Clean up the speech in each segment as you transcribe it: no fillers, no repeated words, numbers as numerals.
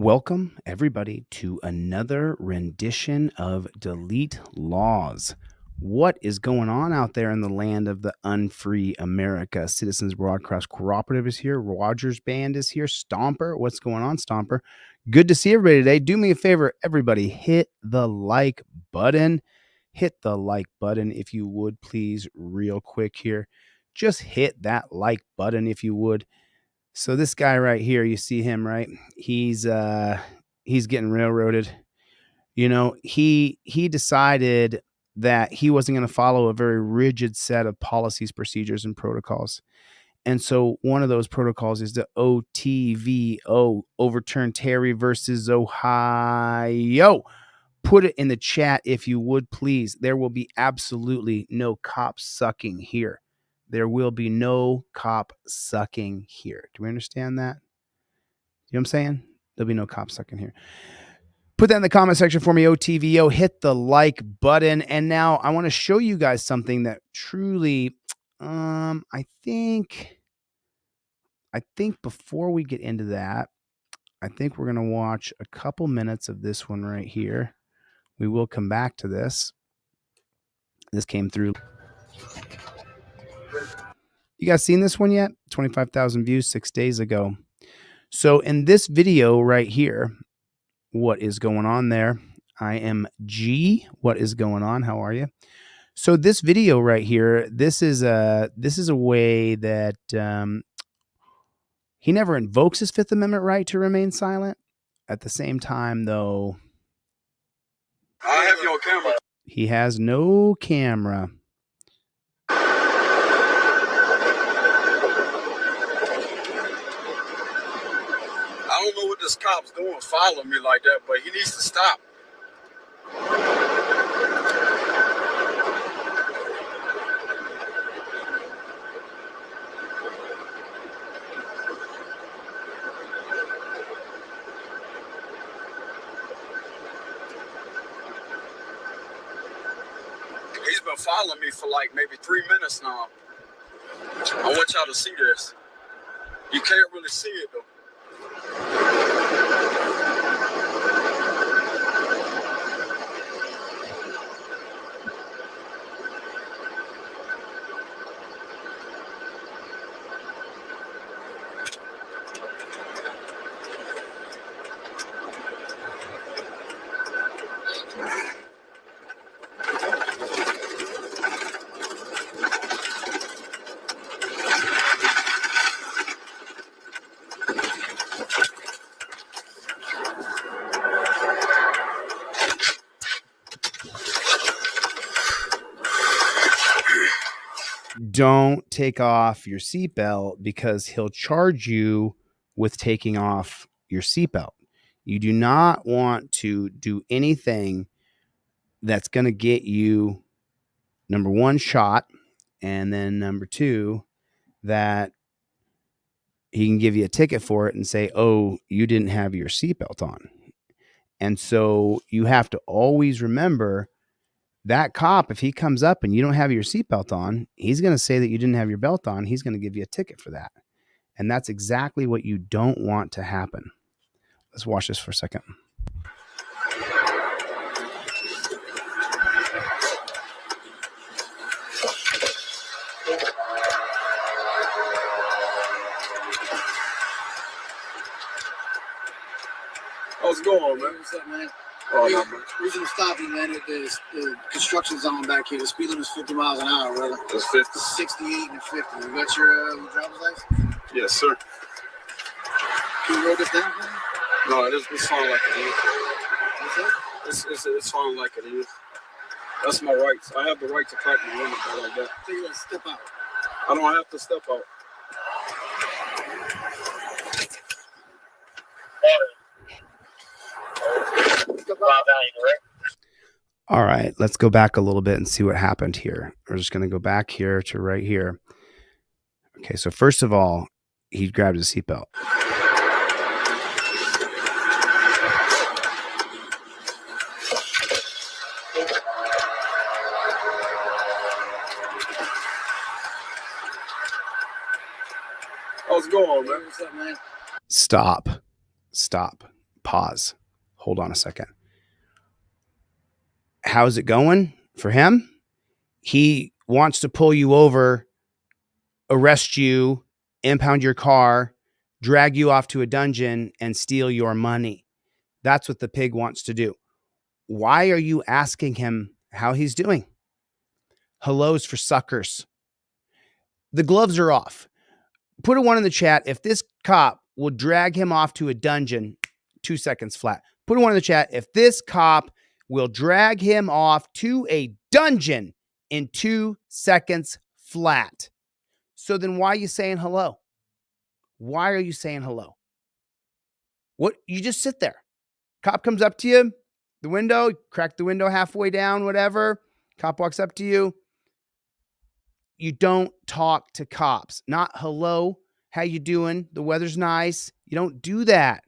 Welcome, everybody, to another rendition of Delete Laws. What is going on out there in the land of the unfree America? Citizens Broadcast Cooperative is here. Rogers Band is here. Stomper, what's going on, Stomper? Good to see everybody today. Do me a favor, everybody, hit the like button. Hit the like button if you would, please, real quick here. Just hit that like button if you would. So this guy right here, you see him, right? He's getting railroaded. You know, he decided that he wasn't going to follow a very rigid set of policies, procedures, and protocols. And so one of those protocols is the OTVO, overturn Terry versus Ohio. Put it in the chat if you would, please. There will be absolutely no cop sucking here. There will be no cop sucking here. Do we understand that? You know what I'm saying? There'll be no cop sucking here. Put that in the comment section for me, OTVO. Hit the like button. And now I want to show you guys something that truly, I think before we get into that, I think we're going to watch a couple minutes of this one right here. We will come back to this. This came through. You guys seen this one yet? 25,000 views 6 days ago. So in this video right here, what is going on there? I am G. What is going on? How are you? So this video right here, this is a way that he never invokes his Fifth Amendment right to remain silent. At the same time, though, I have your camera. He has no camera. I don't know what this cop's doing following me like that, but he needs to stop. He's been following me for like maybe 3 minutes now. I want y'all to see this. You can't really see it though. Don't take off your seatbelt because he'll charge you with taking off your seatbelt. You do not want to do anything that's going to get you, number one, shot, and then number two, that he can give you a ticket for it and say, oh, you didn't have your seatbelt on. And so you have to always remember that cop, if he comes up and you don't have your seatbelt on, he's going to say that you didn't have your belt on. He's going to give you a ticket for that. And that's exactly what you don't want to happen. Let's watch this for a second. What's going on, man? What's up, man? Oh, Hey, no, man. reason I'm stopping, man, is the construction zone back here. The speed limit is 50 miles an hour, brother. It's 50. 68 and 50. You got your driver's license? Yes, sir. Can you write this down for me? No, it's fine like it is. What's that? It's fine like it is. That's my rights. I have the right to crack my window like that. So you gotta step out. I don't have to step out. Step out. All right, let's go back a little bit and see what happened here. We're just going to go back here to right here. Okay, so first of all, he grabbed his seatbelt. What's going on, man? What's up, man? Stop. Pause. Hold on a second. How's it going for him? He wants to pull you over, arrest you, impound your car, drag you off to a dungeon, and steal your money. That's what the pig wants to do. Why are you asking him how he's doing? Hello's for suckers. The gloves are off. Put a 1 in the chat if this cop will drag him off to a dungeon. 2 seconds flat. Put a 1 in the chat if this cop will drag him off to a dungeon in 2 seconds flat. So then why are you saying hello? Why are you saying hello? What? You just sit there. Cop comes up to you, the window, crack the window halfway down, whatever. Cop walks up to you. You don't talk to cops. Not hello, how you doing? The weather's nice. You don't do that.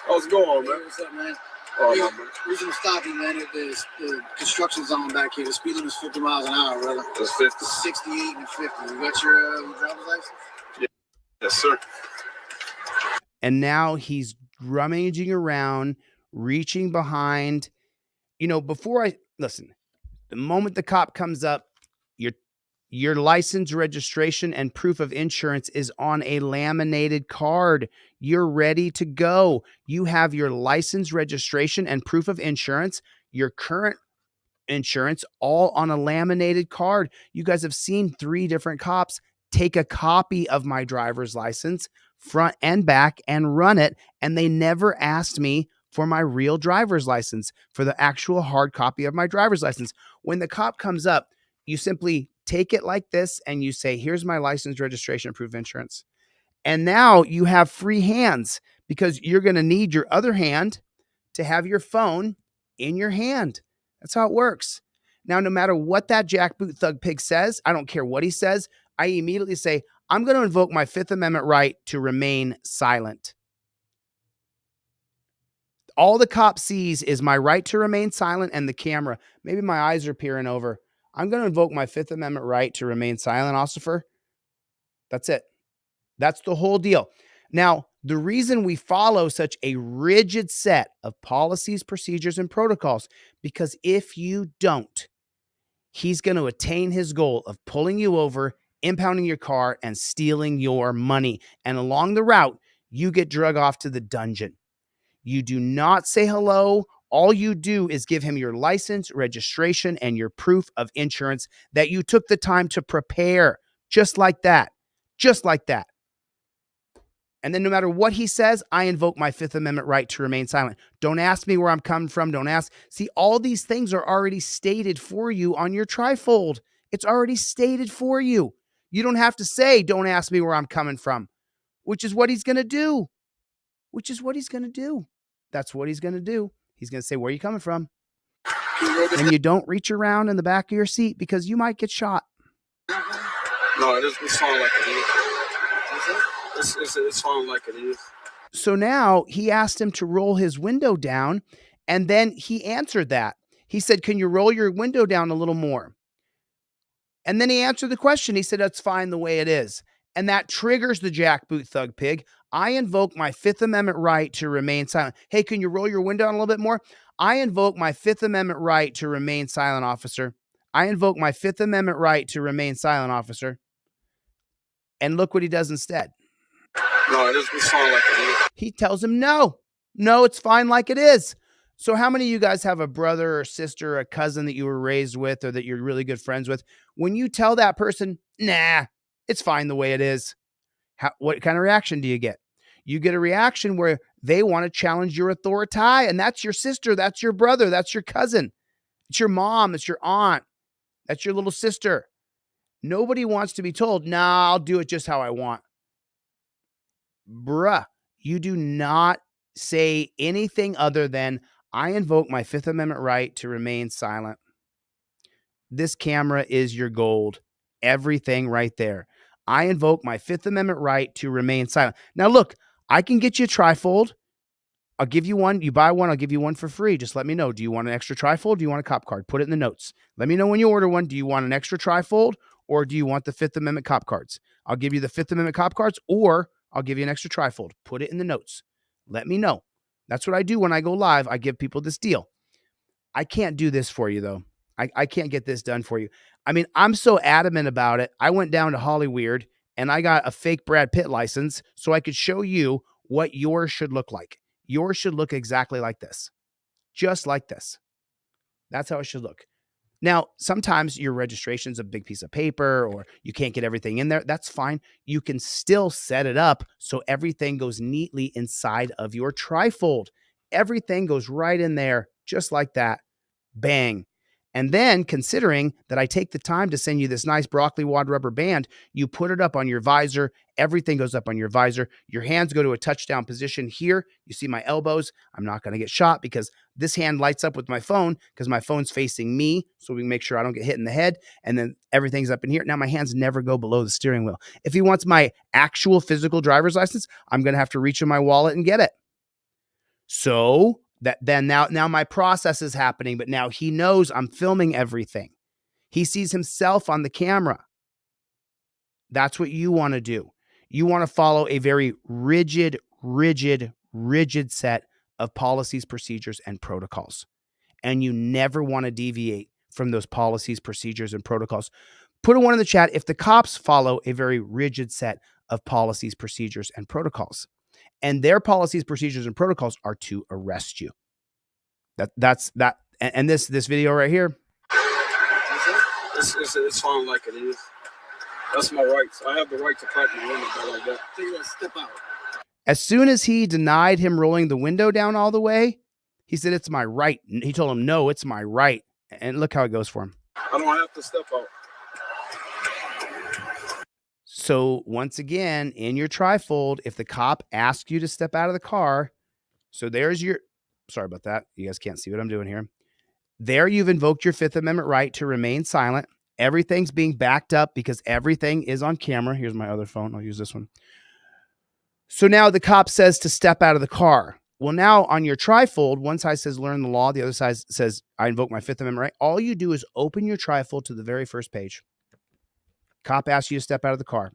How's it going, man? What's up, man? Oh, Hey, no, man. reason to stop you, man. The construction zone back here. The speed limit is 50 miles an hour, brother. That's 50. 68 and 50. You got your driver's license? Yes, sir. And now he's rummaging around, reaching behind. You know, listen, the moment the cop comes up, your license, registration, and proof of insurance is on a laminated card. You're ready to go. You have your license, registration, and proof of insurance, your current insurance, all on a laminated card. You guys have seen 3 different cops take a copy of my driver's license, front and back, and run it. And they never asked me for my real driver's license, for the actual hard copy of my driver's license. When the cop comes up, you simply take it like this and you say, here's my license, registration, proof of insurance. And now you have free hands because you're going to need your other hand to have your phone in your hand. That's how it works. Now, no matter what that jackboot thug pig says, I don't care what he says, I immediately say, I'm going to invoke my 5th Amendment right to remain silent. All the cop sees is my right to remain silent and the camera. Maybe my eyes are peering over. I'm going to invoke my 5th Amendment right to remain silent, officer. That's it. That's the whole deal. Now, the reason we follow such a rigid set of policies, procedures, and protocols, because if you don't, he's going to attain his goal of pulling you over, impounding your car, and stealing your money. And along the route, you get drug off to the dungeon. You do not say hello. All you do is give him your license, registration, and your proof of insurance that you took the time to prepare. Just like that. Just like that. And then no matter what he says, I invoke my 5th Amendment right to remain silent. Don't ask me where I'm coming from. Don't ask. See, all these things are already stated for you on your trifold. It's already stated for you. You don't have to say, don't ask me where I'm coming from, which is what he's going to do. Which is what he's going to do. That's what he's going to do. He's going to say, where are you coming from? And you don't reach around in the back of your seat because you might get shot. No, it's fine like it is. It's fine like it is. So now he asked him to roll his window down, and then he answered that. He said, can you roll your window down a little more? And then he answered the question. He said, that's fine the way it is. And that triggers the jackboot thug pig. I invoke my 5th Amendment right to remain silent. Hey, can you roll your window down a little bit more? I invoke my 5th Amendment right to remain silent, officer. I invoke my 5th Amendment right to remain silent, officer. And look what he does instead. No, it's fine like it is. He tells him, no, it's fine like it is. So how many of you guys have a brother or sister or a cousin that you were raised with or that you're really good friends with? When you tell that person, nah, it's fine the way it is, what kind of reaction do you get? You get a reaction where they want to challenge your authority, and that's your sister, that's your brother, that's your cousin, it's your mom, it's your aunt, that's your little sister. Nobody wants to be told, nah, I'll do it just how I want. Bruh, you do not say anything other than, I invoke my 5th Amendment right to remain silent. This camera is your gold. Everything right there. I invoke my 5th Amendment right to remain silent. Now, look, I can get you a trifold. I'll give you one. You buy one, I'll give you one for free. Just let me know. Do you want an extra trifold? Do you want a cop card? Put it in the notes. Let me know when you order one. Do you want an extra trifold or do you want the Fifth Amendment cop cards? I'll give you the Fifth Amendment cop cards or I'll give you an extra trifold. Put it in the notes. Let me know. That's what I do when I go live. I give people this deal. I can't do this for you, though. I can't get this done for you. I mean, I'm so adamant about it. I went down to Hollyweird and I got a fake Brad Pitt license so I could show you what yours should look like. Yours should look exactly like this, just like this. That's how it should look. Now, sometimes your registration's a big piece of paper or you can't get everything in there. That's fine. You can still set it up so everything goes neatly inside of your trifold. Everything goes right in there, just like that. Bang. And then considering that I take the time to send you this nice broccoli wad rubber band, you put it up on your visor. Everything goes up on your visor. Your hands go to a touchdown position here. You see my elbows. I'm not going to get shot because this hand lights up with my phone because my phone's facing me. So we can make sure I don't get hit in the head. And then everything's up in here. Now my hands never go below the steering wheel. If he wants my actual physical driver's license, I'm going to have to reach in my wallet and get it. So now my process is happening, but now he knows I'm filming everything. He sees himself on the camera. That's what you want to do. You want to follow a very rigid set of policies, procedures, and protocols. And you never want to deviate from those policies, procedures, and protocols. Put a one in the chat if the cops follow a very rigid set of policies, procedures, and protocols. And their policies, procedures, and protocols are to arrest you. That's that. And this video right here. It's fine like it is. That's my rights. I have the right to crack my window like that. So you gotta step out. As soon as he denied him rolling the window down all the way, he said, "It's my right." He told him, "No, it's my right." And look how it goes for him. I don't have to step out. So once again, in your trifold, if the cop asks you to step out of the car, so there's your, sorry about that. You guys can't see what I'm doing here. There you've invoked your Fifth Amendment right to remain silent. Everything's being backed up because everything is on camera. Here's my other phone. I'll use this one. So now the cop says to step out of the car. Well, now on your trifold, one side says learn the law. The other side says I invoke my Fifth Amendment right. All you do is open your trifold to the very first page. Cop asks you to step out of the car.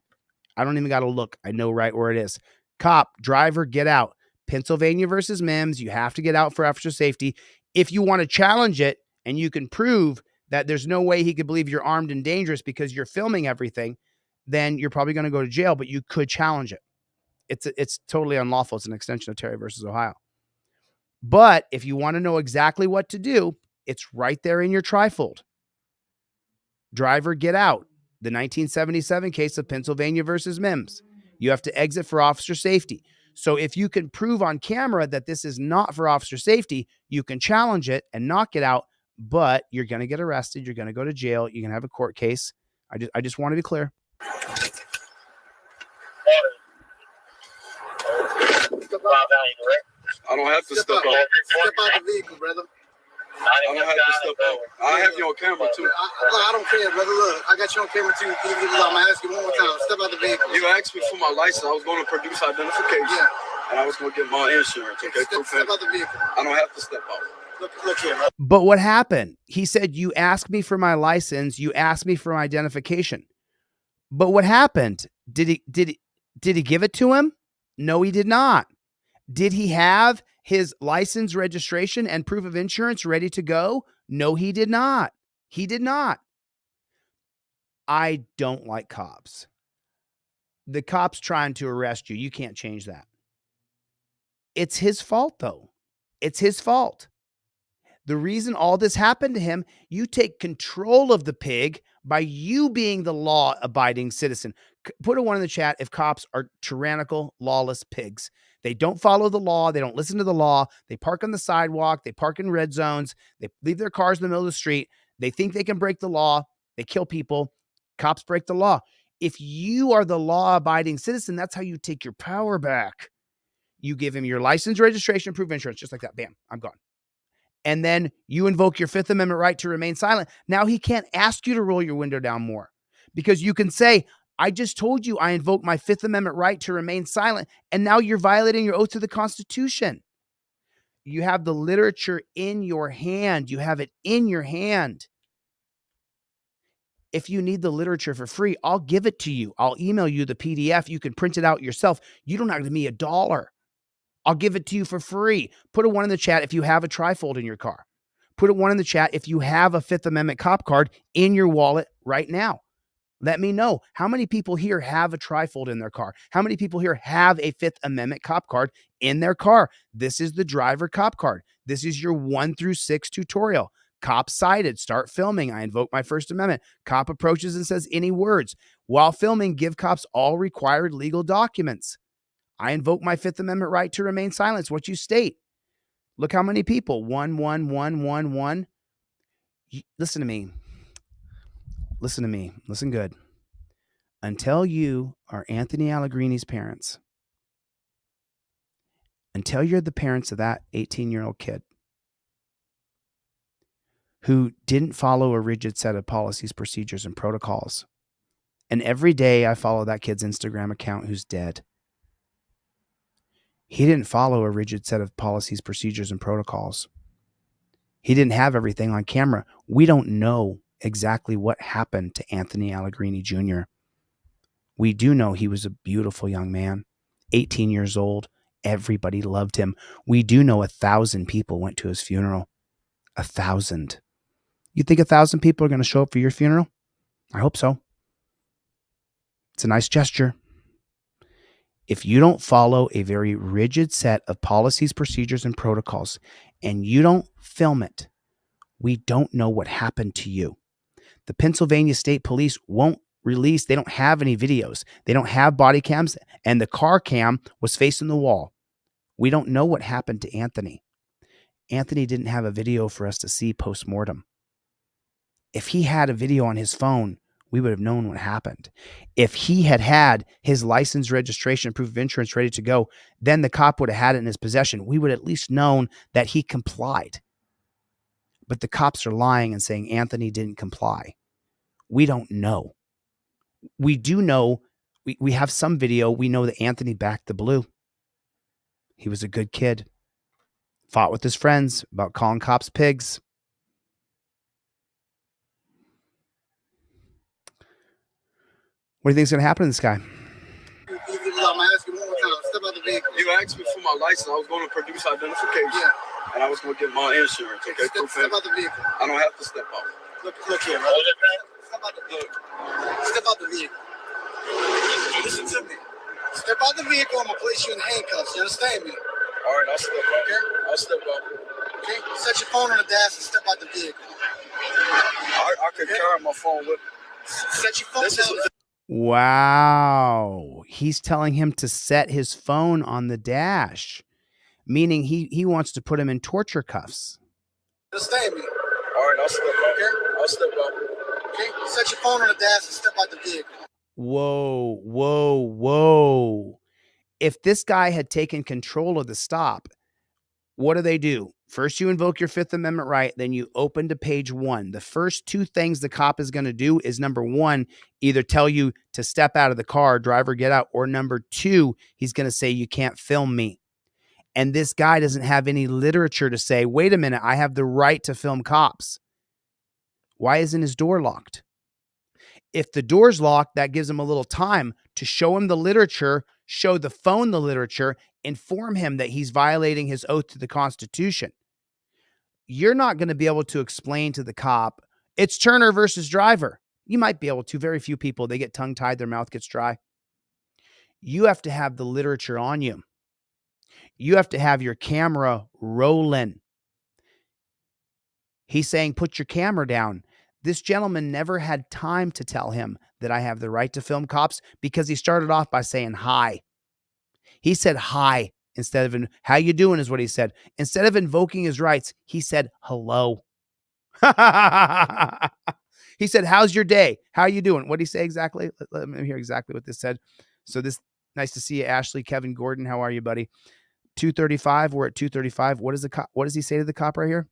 I don't even got to look. I know right where it is. Cop, driver, get out. Pennsylvania versus Mims. You have to get out for officer safety. If you want to challenge it and you can prove that there's no way he could believe you're armed and dangerous because you're filming everything, then you're probably going to go to jail, but you could challenge it. It's totally unlawful. It's an extension of Terry versus Ohio. But if you want to know exactly what to do, it's right there in your trifold. Driver, get out. The 1977 case of Pennsylvania versus Mims. You have to exit for officer safety. So if you can prove on camera that this is not for officer safety, you can challenge it and knock it out, but you're going to get arrested. You're going to go to jail. You're going to have a court case. I just want to be clear. I don't have to step out. Step out the vehicle, brother. I don't have to step out. I have you on camera too. I don't care, brother. Look, I got you on camera too. I'm gonna ask you one more time. Step out the vehicle. You asked me for my license. I was going to produce identification. Yeah. And I was going to get my insurance. Okay. Step out the vehicle. I don't have to step out. Look here, brother. But what happened? He said, you asked me for my license. You asked me for my identification. But what happened? Did he give it to him? No, he did not. Did he have his license, registration, and proof of insurance ready to go? No, he did not. He did not. I don't like cops. The cop's trying to arrest you. You can't change that. It's his fault, though. It's his fault. The reason all this happened to him, you take control of the pig by you being the law-abiding citizen. Put a one in the chat if cops are tyrannical, lawless pigs. They don't follow the law. They don't listen to the law. They park on the sidewalk. They park in red zones. They leave their cars in the middle of the street. They think they can break the law. They kill people. Cops break the law. If you are the law-abiding citizen, that's how you take your power back. You give him your license, registration, proof of insurance, just like that. Bam, I'm gone. And then you invoke your Fifth Amendment right to remain silent. Now he can't ask you to roll your window down more because you can say, I just told you I invoke my Fifth Amendment right to remain silent, and now you're violating your oath to the Constitution. You have the literature in your hand. You have it in your hand. If you need the literature for free, I'll give it to you. I'll email you the PDF. You can print it out yourself. You don't have to give me $1. I'll give it to you for free. Put a 1 in the chat if you have a trifold in your car. Put a 1 in the chat if you have a Fifth Amendment cop card in your wallet right now. Let me know how many people here have a trifold in their car. How many people here have a Fifth Amendment cop card in their car? This is the driver cop card. This is your 1 through 6 tutorial. Cop cited, start filming. I invoke my First Amendment. Cop approaches and says any words. While filming, give cops all required legal documents. I invoke my Fifth Amendment right to remain silent. What you state. Look how many people. 1, 1, 1, 1, 1. Listen to me. Listen to me. Listen good. Until you are Anthony Allegrini's parents, until you're the parents of that 18-year-old kid who didn't follow a rigid set of policies, procedures, and protocols, and every day I follow that kid's Instagram account who's dead. He didn't follow a rigid set of policies, procedures, and protocols. He didn't have everything on camera. We don't know exactly what happened to Anthony Allegrini Jr. We do know he was a beautiful young man, 18 years old. Everybody loved him. We do know 1,000 people went to his funeral. 1,000. You think 1,000 people are going to show up for your funeral? I hope so. It's a nice gesture. If you don't follow a very rigid set of policies, procedures, and protocols, and you don't film it, we don't know what happened to you. The Pennsylvania State Police won't release. They don't have any videos. They don't have body cams, and the car cam was facing the wall. We don't know what happened to Anthony. Anthony didn't have a video for us to see post-mortem. If he had a video on his phone, we would have known what happened. If he had had his license, registration, proof of insurance ready to go, then the cop would have had it in his possession. We would at least known that he complied. But the cops are lying and saying Anthony didn't comply. We don't know. We do know, we have some video. We know that Anthony backed the blue. He was a good kid. Fought with his friends about calling cops pigs. What do you think is going to happen to this guy? I'm asking one more time. Step out the vehicle. You asked me for my license. I was going to produce identification. Yeah. And I was going to get my insurance. Okay, Step out the vehicle. I don't have to step out. Look here, man. Step out the vehicle. Step out the vehicle. Listen to me. Step out the vehicle. I'm going to place you in handcuffs. You understand me? All right, I'll step out. Okay? I'll step out. Okay? Set your phone on the dash and step out the vehicle. I could carry my phone with me. Set your phone down. Wow. He's telling him to set his phone on the dash, meaning he wants to put him in torture cuffs. Understand me? All right, I'll step out. Okay? I'll step out. Okay? Set your phone on the dash and step out the vehicle. Whoa, whoa, whoa. If this guy had taken control of the stop, what do? First, you invoke your Fifth Amendment right. Then you open to page 1. The first 2 things the cop is going to do is, number 1, either tell you to step out of the car, driver, get out, or number 2, he's going to say, you can't film me. And this guy doesn't have any literature to say, wait a minute, I have the right to film cops. Why isn't his door locked? If the door's locked, that gives him a little time to show him the literature, show the phone the literature, inform him that he's violating his oath to the Constitution. You're not going to be able to explain to the cop, it's Turner versus Driver. You might be able to. Very few people, they get tongue-tied, their mouth gets dry. You have to have the literature on you. You have to have your camera rolling. He's saying, put your camera down. This gentleman never had time to tell him that I have the right to film cops because he started off by saying hi. He said hi instead of, how you doing is what he said. Instead of invoking his rights, he said hello. He said, how's your day? How you doing? What did he say exactly? Let me hear exactly what this said. So nice to see you, Ashley, Kevin Gordon. How are you, buddy? 235. We're at 235. What does he say to the cop right here?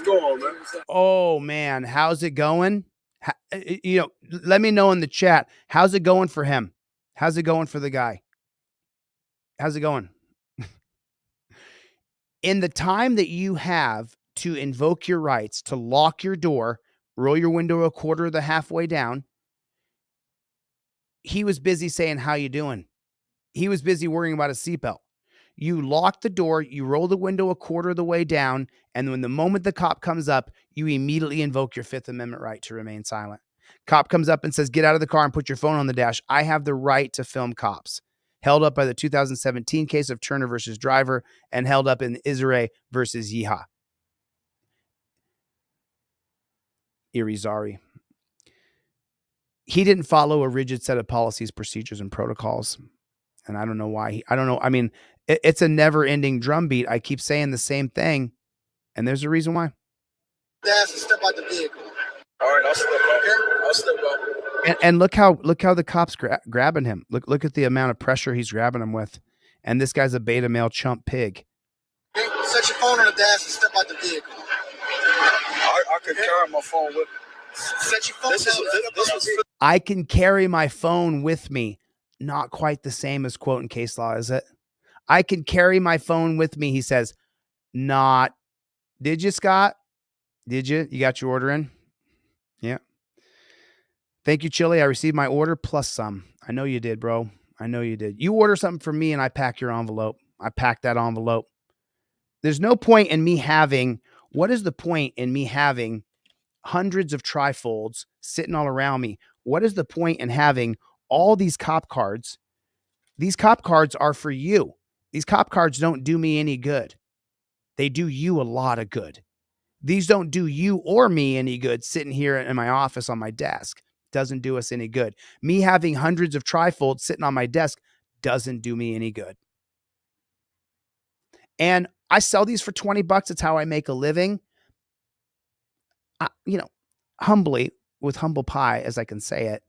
What's going on, man? Oh man, how's it going? Let me know in the chat. How's it going for him? How's it going for the guy? How's it going? In the time that you have to invoke your rights, to lock your door, roll your window a quarter of the halfway down, he was busy saying, how you doing? He was busy worrying about a seatbelt. You lock the door, you roll the window a quarter of the way down, and when the moment the cop comes up, you immediately invoke your Fifth Amendment right to remain silent. Cop comes up and says, get out of the car and put your phone on the dash. I have the right to film cops. Held up by the 2017 case of Turner versus Driver and held up in Israel versus Yeehaw. Irizarry. He didn't follow a rigid set of policies, procedures, and protocols. And I don't know why. I don't know. I mean, it's a never-ending drumbeat. I keep saying the same thing, and there's a reason why. Dash and step out the vehicle. All right, I'll step up. Okay? I'll step up. And look how the cops grabbing him. Look at the amount of pressure he's grabbing him with. And this guy's a beta male chump pig. Okay? Set your phone on the dash and step out the vehicle. I can carry my phone with me. Set your phone I can carry my phone with me. Not quite the same as quoting case law, is it? I can carry my phone with me, he says. Not. Did you, Scott? Did you? You got your order in? Yeah. Thank you, Chille. I received my order plus some. I know you did, bro. I know you did. You order something from me and I pack your envelope. I pack that envelope. There's no point in me having, what is the point in me having hundreds of trifolds sitting all around me? What is the point in having all these cop cards? These cop cards are for you. These cop cards don't do me any good. They do you a lot of good. These don't do you or me any good sitting here in my office on my desk. Doesn't do us any good. Me having hundreds of trifolds sitting on my desk doesn't do me any good. And I sell these for $20. It's how I make a living. Humbly, with humble pie, as I can say it,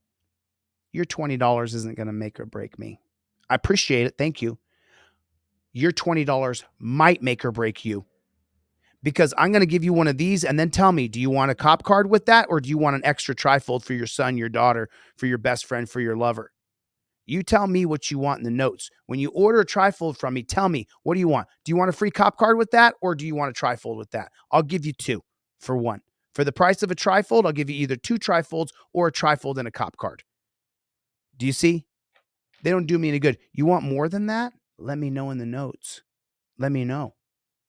your $20 isn't going to make or break me. I appreciate it. Thank you. Your $20 might make or break you. Because I'm going to give you one of these and then tell me, do you want a cop card with that? Or do you want an extra trifold for your son, your daughter, for your best friend, for your lover? You tell me what you want in the notes. When you order a trifold from me, tell me, what do you want? Do you want a free cop card with that? Or do you want a trifold with that? I'll give you two for one. For the price of a trifold, I'll give you either two trifolds or a trifold and a cop card. Do you see? They don't do me any good. You want more than that? Let me know in the notes. Let me know.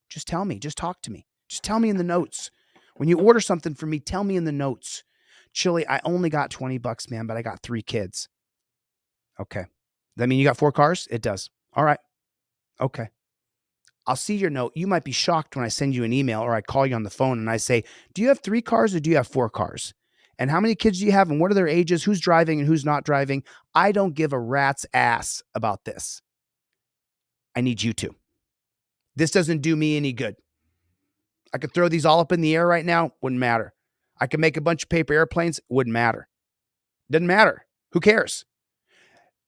Just tell me. Just talk to me. Just tell me in the notes. When you order something from me, tell me in the notes. Chille, I only got $20, man, but I got 3 kids. Okay. That mean you got 4 cars? It does. All right. Okay. I'll see your note. You might be shocked when I send you an email or I call you on the phone and I say, do you have 3 cars or do you have 4 cars? And how many kids do you have and what are their ages? Who's driving and who's not driving? I don't give a rat's ass about this. I need you to. This doesn't do me any good. I could throw these all up in the air right now. Wouldn't matter. I could make a bunch of paper airplanes. Wouldn't matter. Doesn't matter. Who cares?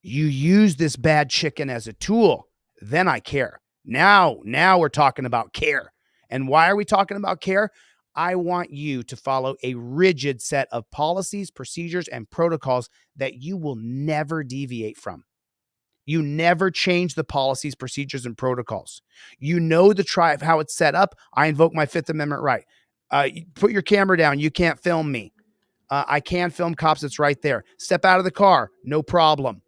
You use this bad chicken as a tool. Then I care. Now we're talking about care. And why are we talking about care? I want you to follow a rigid set of policies, procedures, and protocols that you will never deviate from. You never change the policies, procedures, and protocols. You know how it's set up. I invoke my Fifth Amendment right. Put your camera down. You can't film me. I can film cops. It's right there. Step out of the car. No problem.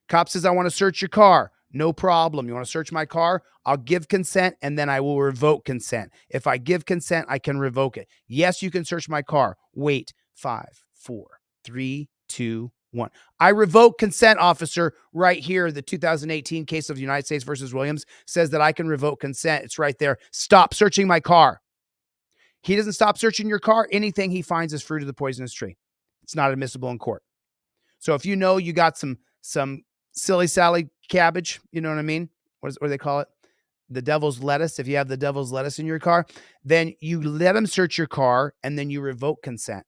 Cop says, I want to search your car. No problem. You want to search my car? I'll give consent and then I will revoke consent. If I give consent, I can revoke it. Yes, you can search my car. Wait. 5, 4, 3, 2, 1. I revoke consent, officer. Right here, the 2018 case of the United States versus Williams says that I can revoke consent. It's right there. Stop searching my car. He doesn't stop searching your car. Anything he finds is fruit of the poisonous tree. It's not admissible in court. So if you know you got some silly Sally cabbage, you know what I mean? What do they call it? The devil's lettuce. If you have the devil's lettuce in your car, then you let him search your car and then you revoke consent.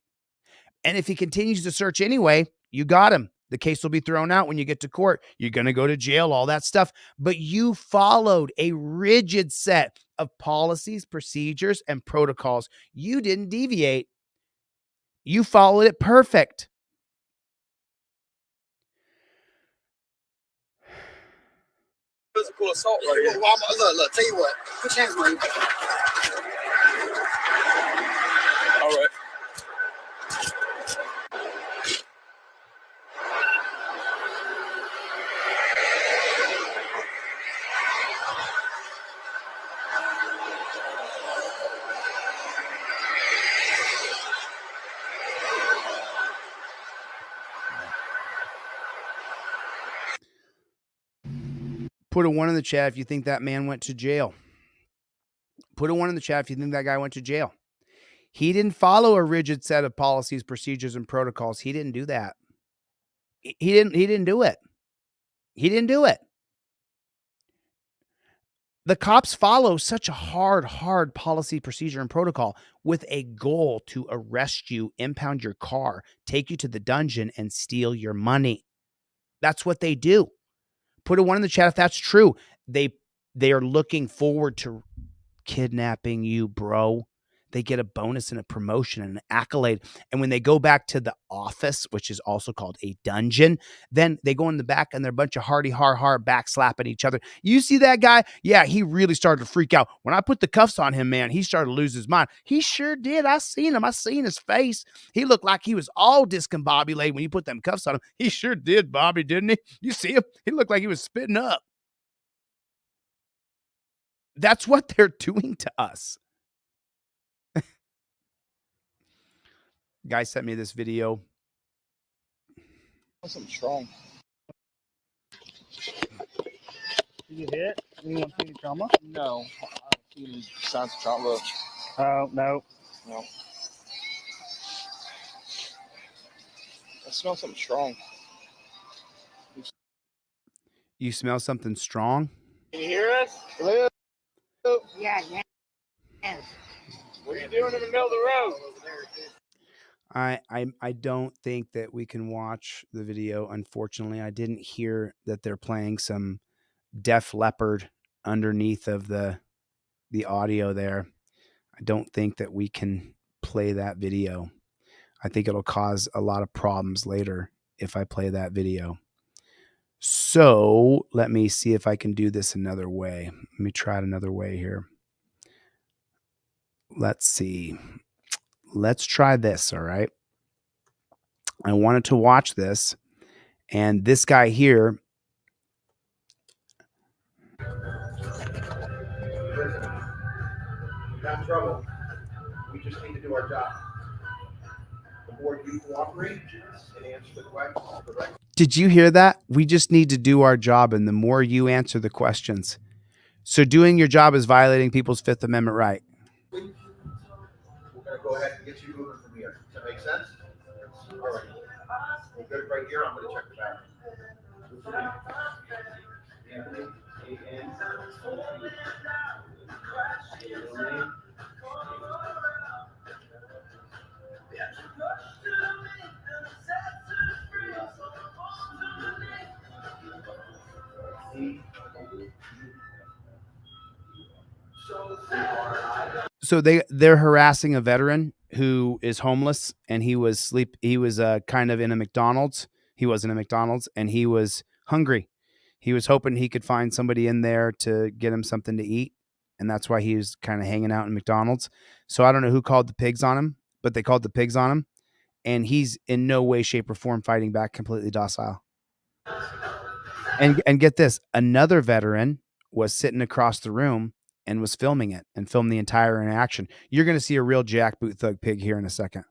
And if he continues to search anyway, you got him. The case will be thrown out when you get to court. You're going to go to jail, all that stuff. But you followed a rigid set of policies, procedures, and protocols. You didn't deviate. You followed it perfect. Physical assault right here. Look, tell you what. Put your hands on you. All right. Put a 1 in the chat if you think that man went to jail. Put a 1 in the chat if you think that guy went to jail. He didn't follow a rigid set of policies, procedures, and protocols. He didn't do that. He didn't do it. He didn't do it. The cops follow such a hard policy, procedure, and protocol with a goal to arrest you, impound your car, take you to the dungeon, and steal your money. That's what they do. Put a 1 in the chat if that's true. They are looking forward to kidnapping you, bro. They get a bonus and a promotion and an accolade. And when they go back to the office, which is also called a dungeon, then they go in the back and they're a bunch of hardy har back slapping each other. You see that guy? Yeah, he really started to freak out. When I put the cuffs on him, man, he started to lose his mind. He sure did. I seen him. I seen his face. He looked like he was all discombobulated when you put them cuffs on him. He sure did, Bobby, didn't he? You see him? He looked like he was spitting up. That's what they're doing to us. Guy sent me this video. Something strong. Did you hit? You want to see any trauma? No. I don't see any signs of trauma. Oh, no. No. I smell something strong. You smell something strong? Can you hear us? Hello? Yeah. What are you doing in the middle of the road? I don't think that we can watch the video. Unfortunately, I didn't hear that they're playing some Def Leppard underneath of the audio there. I don't think that we can play that video. I think it'll cause a lot of problems later if I play that video. So let me see if I can do this another way. Let me try it another way here. Let's see. Let's try this, all right? I wanted to watch this, and this guy here. We got trouble. We just need to do our job. The more you cooperate and answer the questions correctly. Did you hear that? We just need to do our job, and the more you answer the questions. So doing your job is violating people's Fifth Amendment right. We're going to go ahead and get you moving from here. Does that make sense? All right. We're good right here. I'm going to check the bathroom. Anthony, A-N. So they're harassing a veteran who is homeless, and he was kind of in a McDonald's. He wasn't a McDonald's, and he was hungry. He was hoping he could find somebody in there to get him something to eat, and that's why he was kind of hanging out in McDonald's. So I don't know who called the pigs on him, but they called the pigs on him, and he's in no way, shape, or form fighting back, completely docile. And get this, another veteran was sitting across the room and was filming it and filmed the entire interaction. You're going to see a real jackboot thug pig here in a second.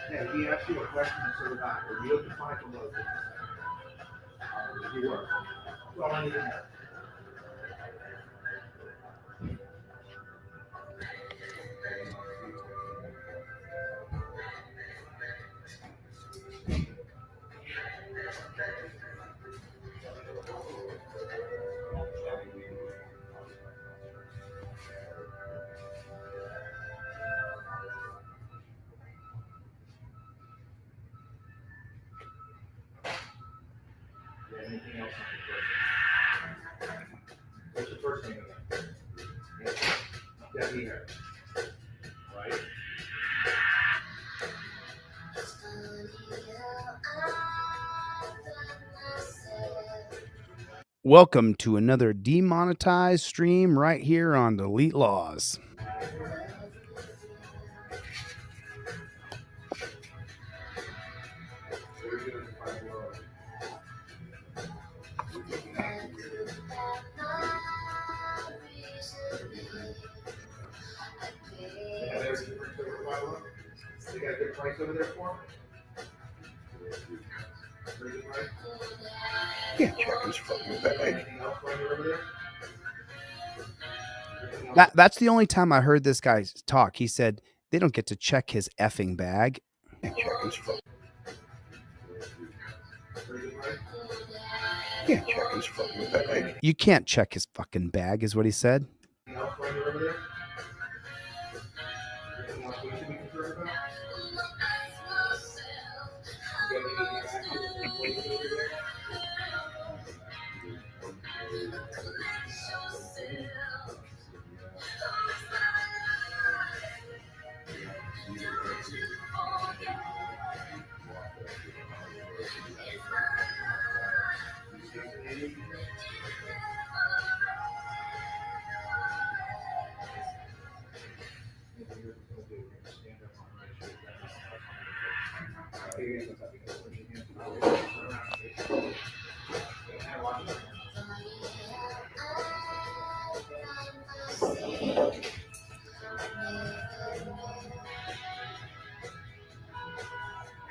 Yeah, he asked you a question, so did I. Are you defined to load? You were. Well, I need to know. anything else on your person? What's your first name again? Debbie Harris. Right? Welcome to another demonetized stream right here on Delete Laws. They got a good price over there for them? Yeah, check his fucking bag. Anything else while you're over there? That's the only time I heard this guy talk. He said they don't get to check his effing bag. Yeah, check his fucking bag. You can't check his fucking bag, is what he said. Anything else while you're over there? Anything else we should be concerned about? You got any active employees over there?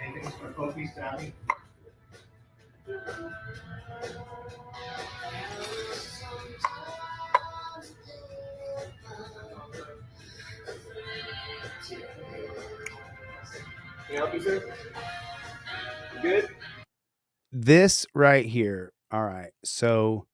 Anything for Kofi Stabby? Can I help you, sir? You good? This right here. All right. So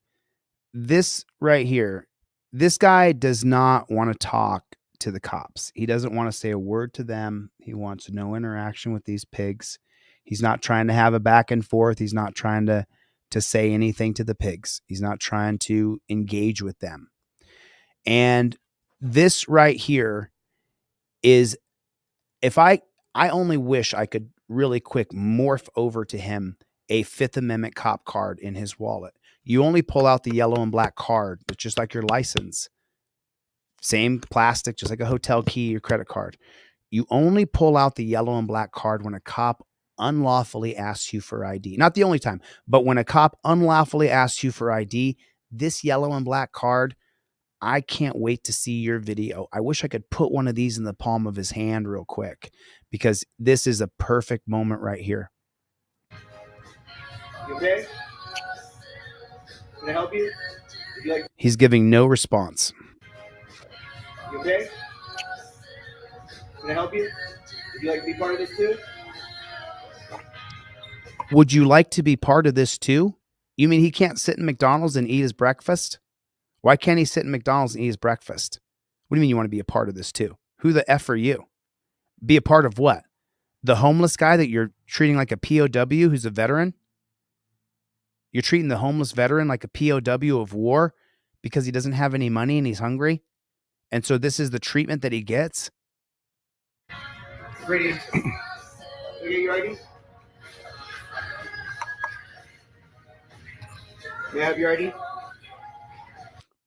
this right here, this guy does not want to talk to the cops. He doesn't want to say a word to them. He wants no interaction with these pigs. He's not trying to have a back and forth. He's not trying to say anything to the pigs. He's not trying to engage with them. And this right here is, if I only wish I could really quick morph over to him a Fifth Amendment cop card in his wallet. You only pull out the yellow and black card. It's just like your license. Same plastic, just like a hotel key or credit card. You only pull out the yellow and black card when a cop unlawfully asks you for ID. Not the only time, but when a cop unlawfully asks you for ID, this yellow and black card, I can't wait to see your video. I wish I could put one of these in the palm of his hand real quick, because this is a perfect moment right here. You okay? Can I help you? Would you like? He's giving no response. You okay? Can I help you? Would you like to be part of this too? Would you like to be part of this too? You mean he can't sit in McDonald's and eat his breakfast? Why can't he sit in McDonald's and eat his breakfast? What do you mean you want to be a part of this too? Who the F are you? Be a part of what? The homeless guy that you're treating like a POW who's a veteran? You're treating the homeless veteran like a POW of war because he doesn't have any money and he's hungry? And so this is the treatment that he gets? Ready? Can I get your ID? May I have your ID?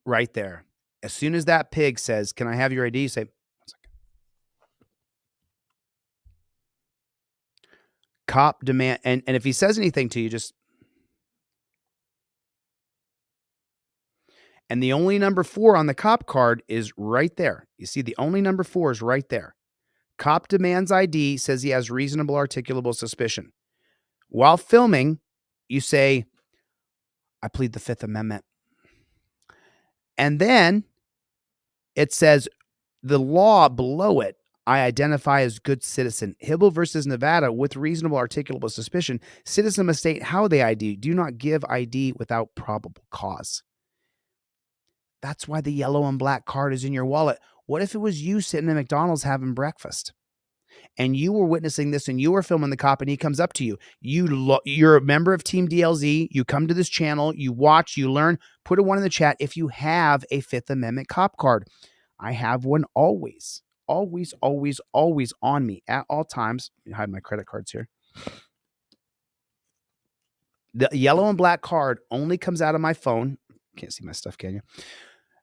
Right there. As soon as that pig says, "Can I have your ID?" you say, 1 second. Cop demand, and if he says anything to you, just, and the only number 4 on the cop card is right there. You see, the only number 4 is right there. Cop demands ID, says he has reasonable articulable suspicion. While filming, you say, "I plead the Fifth Amendment." And then it says the law below it, "I identify as good citizen." Hibble versus Nevada, with reasonable articulable suspicion, citizen must state how they ID. Do not give ID without probable cause. That's why the yellow and black card is in your wallet. What if it was you sitting at McDonald's having breakfast and you were witnessing this and you were filming the cop and he comes up to you, you're a member of Team DLZ, you come to this channel, you watch, you learn, put a 1 in the chat if you have a Fifth Amendment cop card. I have one always on me at all times. Let me hide my credit cards here. The yellow and black card only comes out of my phone. Can't see my stuff, can you?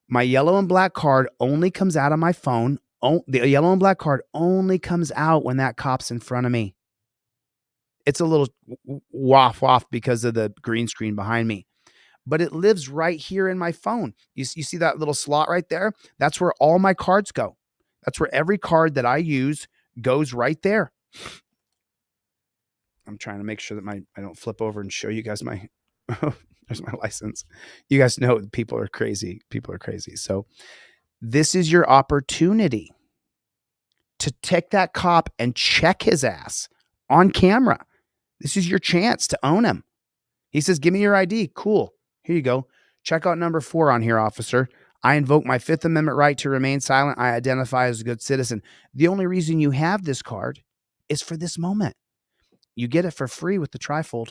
My yellow and black card only comes out of my phone. The yellow and black card only comes out when that cop's in front of me. It's a little waff because of the green screen behind me, but it lives right here in my phone. You see that little slot right there? That's where all my cards go. That's where every card that I use goes right there. I'm trying to make sure that I don't flip over and show you guys my, there's my license. You guys know people are crazy. People are crazy. So this is your opportunity to take that cop and check his ass on camera. This is your chance to own him. He says, give me your ID. Cool. Here you go. Check out number 4 on here, officer. I invoke my Fifth Amendment right to remain silent. I identify as a good citizen. The only reason you have this card is for this moment. You get it for free with the trifold.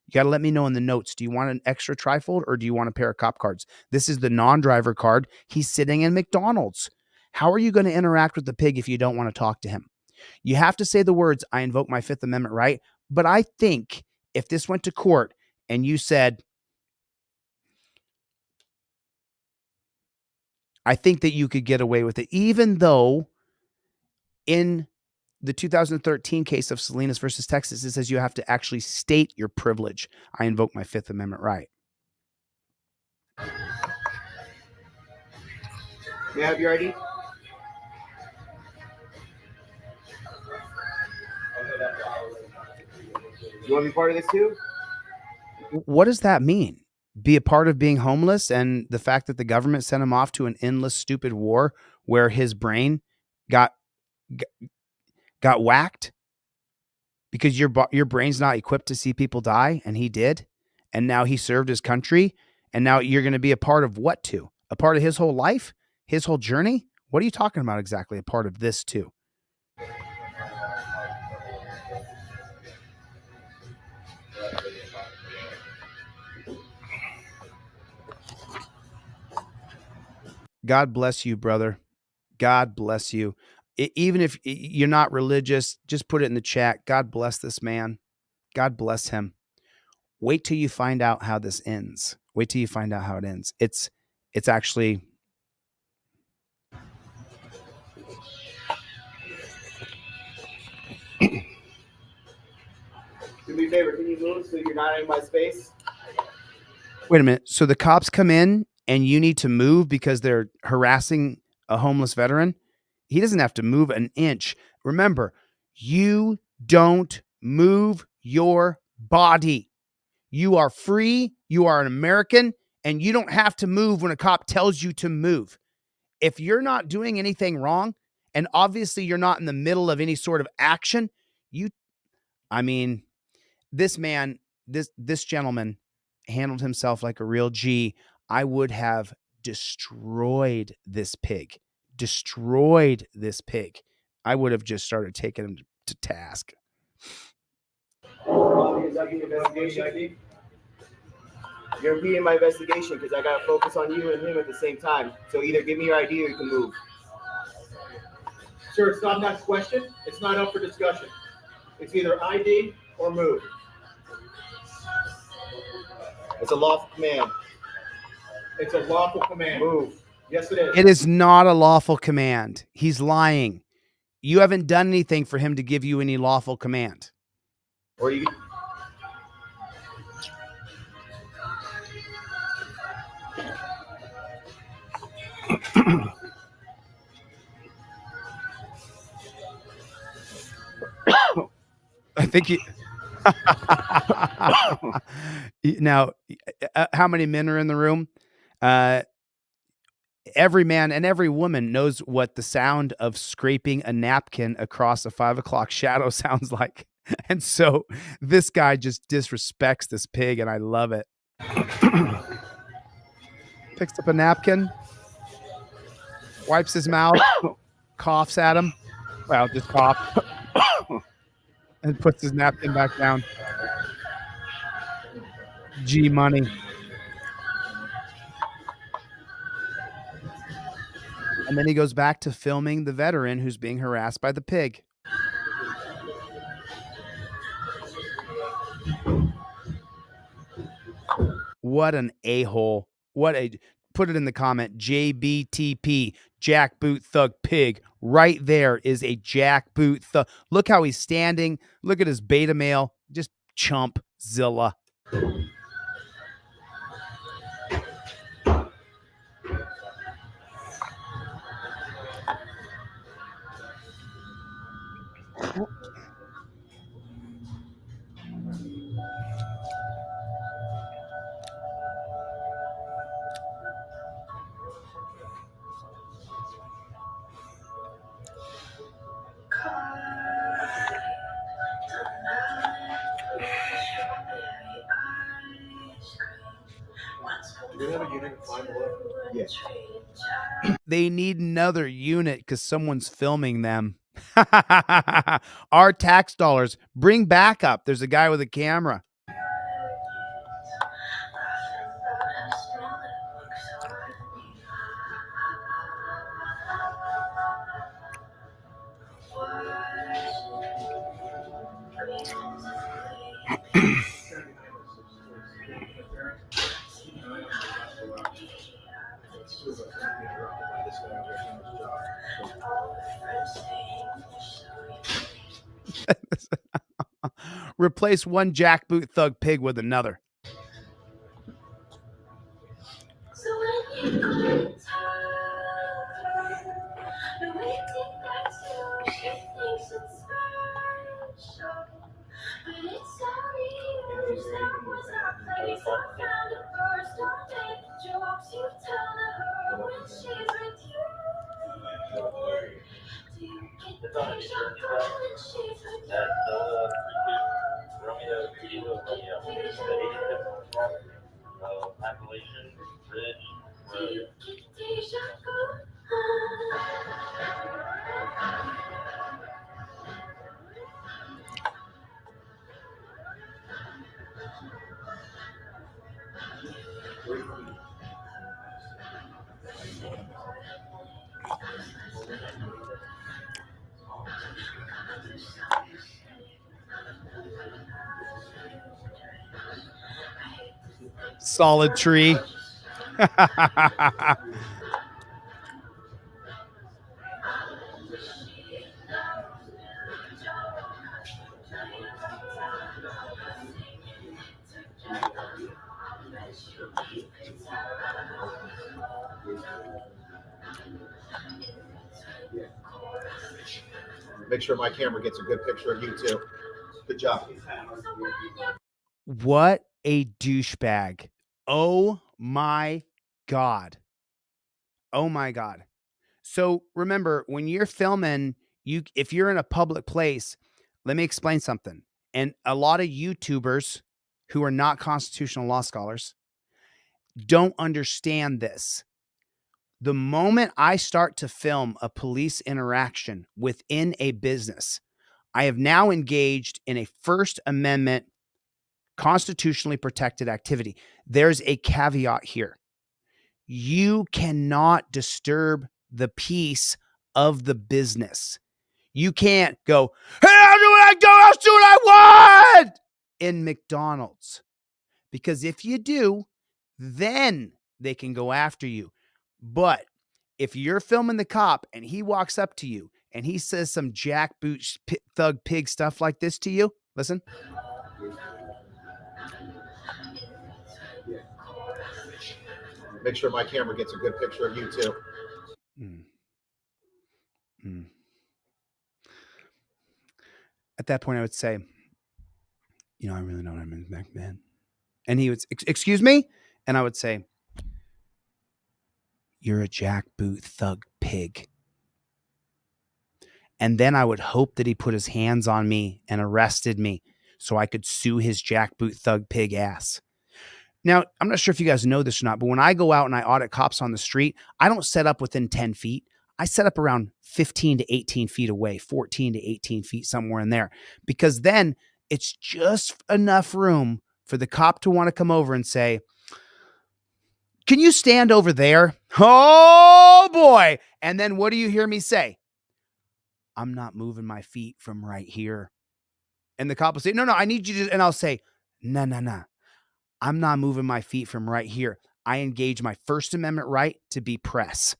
You got to let me know in the notes. Do you want an extra trifold or do you want a pair of cop cards? This is the non-driver card. He's sitting in McDonald's. How are you going to interact with the pig if you don't want to talk to him? You have to say the words, I invoke my Fifth Amendment right. But I think if this went to court and you said, I think that you could get away with it, even though in the 2013 case of Salinas versus Texas, it says you have to actually state your privilege. I invoke my Fifth Amendment right. May I have your ID? You want to be part of this too? What does that mean? Be a part of being homeless and the fact that the government sent him off to an endless, stupid war where his brain got whacked because your brain's not equipped to see people die, and he did, and now he served his country, and now you're going to be a part of what too? A part of his whole life, his whole journey? What are you talking about exactly? A part of this too? God bless you, brother. God bless you. Even if you're not religious, just put it in the chat. God bless this man. God bless him. Wait till you find out how this ends. Wait till you find out how it ends. It's actually... Do me a favor, can you move so you're not in my space? Wait a minute. So the cops come in and you need to move because they're harassing a homeless veteran? He doesn't have to move an inch. Remember, you don't move your body. You are free. You are an American, and you don't have to move when a cop tells you to move. If you're not doing anything wrong, and obviously you're not in the middle of any sort of action, this man, this gentleman handled himself like a real G. I would have destroyed this pig. I would have just started taking him to task. You're impeding my investigation because I got to focus on you and him at the same time. So either give me your ID or you can move. Sir, it's not that question. It's not up for discussion. It's either ID or move. It's a lawful command. It's a lawful command. Move. Yes, it is. It is not a lawful command. He's lying. You haven't done anything for him to give you any lawful command. Or you... I think you... Now, how many men are in the room? Every man and every woman knows what the sound of scraping a napkin across a 5 o'clock shadow sounds like. And so this guy just disrespects this pig, and I love it. Picks up a napkin, wipes his mouth, coughs at him. Well, just cough and puts his napkin back down. G money. And then he goes back to filming the veteran who's being harassed by the pig. What an a-hole. Put it in the comment, JBTP, jackboot thug pig. Right there is a jackboot thug. Look how he's standing. Look at his beta male. Just chump Zilla. Do they have a unit in Fine Boy? Yes. They need another unit because someone's filming them. Our tax dollars. Bring backup. There's a guy with a camera. Replace one jackboot thug pig with another. Solid tree. Make sure my camera gets a good picture of you too. Good job. What a douchebag. Oh my God. Oh my God. So remember, when you're filming, if you're in a public place, let me explain something. And a lot of YouTubers who are not constitutional law scholars don't understand this. The moment I start to film a police interaction within a business, I have now engaged in a First Amendment constitutionally protected activity. There's a caveat here. You cannot disturb the peace of the business. You can't go, hey, I'll do what I do, I'll do what I want in McDonald's. Because if you do, then they can go after you. But if you're filming the cop and he walks up to you and he says some jackboot thug pig stuff like this to you, listen. Make sure my camera gets a good picture of you too. At that point, I would say, you know, I really know what I'm in back, man. And he would, excuse me? And I would say, you're a jackboot thug pig. And then I would hope that he put his hands on me and arrested me so I could sue his jackboot thug pig ass. Now, I'm not sure if you guys know this or not, but when I go out and I audit cops on the street, I don't set up within 10 feet. I set up around 15 to 18 feet away, 14 to 18 feet, somewhere in there, because then it's just enough room for the cop to want to come over and say, can you stand over there? Oh boy. And then what do you hear me say? I'm not moving my feet from right here. And the cop will say, no, I need you to, and I'll say, no. I'm not moving my feet from right here. I engage my First Amendment right to be press.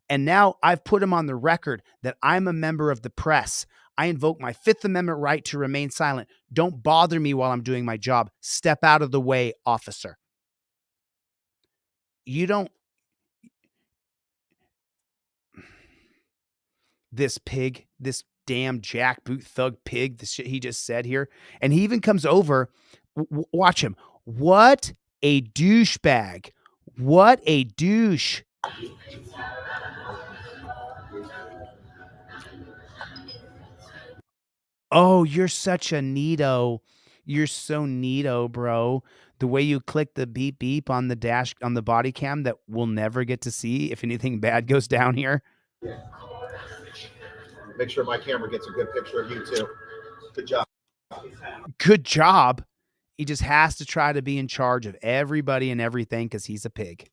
And now I've put him on the record that I'm a member of the press. I invoke my Fifth Amendment right to remain silent. Don't bother me while I'm doing my job. Step out of the way, officer. You don't. This pig, this damn jackboot thug pig, the shit he just said here. And he even comes over. Watch him. What a douchebag. What a douche. Oh, you're such a neato. You're so neato, bro. The way you click the beep beep on the dash, on the body cam that we'll never get to see if anything bad goes down here. Make sure my camera gets a good picture of you too. Good job. Good job. He just has to try to be in charge of everybody and everything because he's a pig.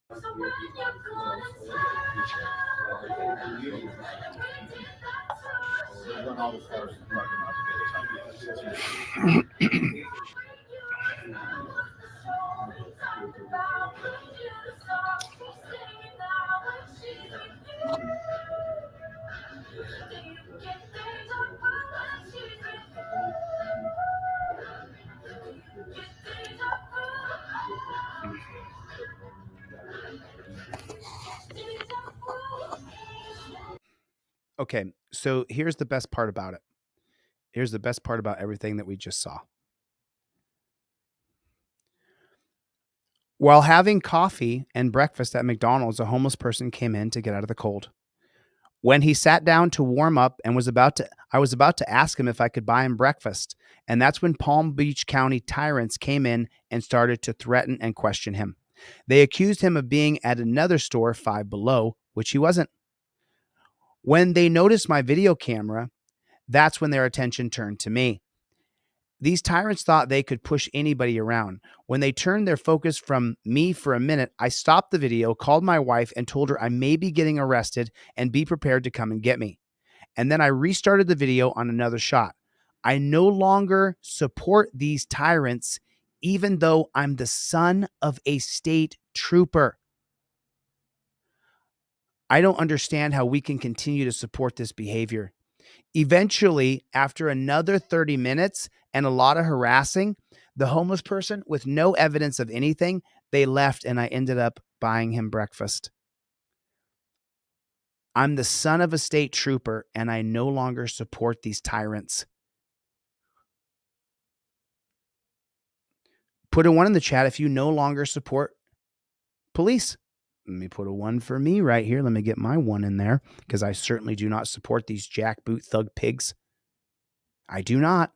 Okay, so here's the best part about it. Here's the best part about everything that we just saw. While having coffee and breakfast at McDonald's, a homeless person came in to get out of the cold. When he sat down to warm up and I was about to ask him if I could buy him breakfast. And that's when Palm Beach County tyrants came in and started to threaten and question him. They accused him of being at another store 5 below, which he wasn't. When they noticed my video camera, that's when their attention turned to me. These tyrants thought they could push anybody around. When they turned their focus from me for a minute, I stopped the video, called my wife, and told her I may be getting arrested and be prepared to come and get me. And then I restarted the video on another shot. I no longer support these tyrants, even though I'm the son of a state trooper. I don't understand how we can continue to support this behavior. Eventually, after another 30 minutes and a lot of harassing, the homeless person, with no evidence of anything, they left and I ended up buying him breakfast. I'm the son of a state trooper and I no longer support these tyrants. Put a 1 in the chat if you no longer support police. Let me put a 1 for me right here. Let me get my 1 in there because I certainly do not support these jackboot thug pigs. I do not.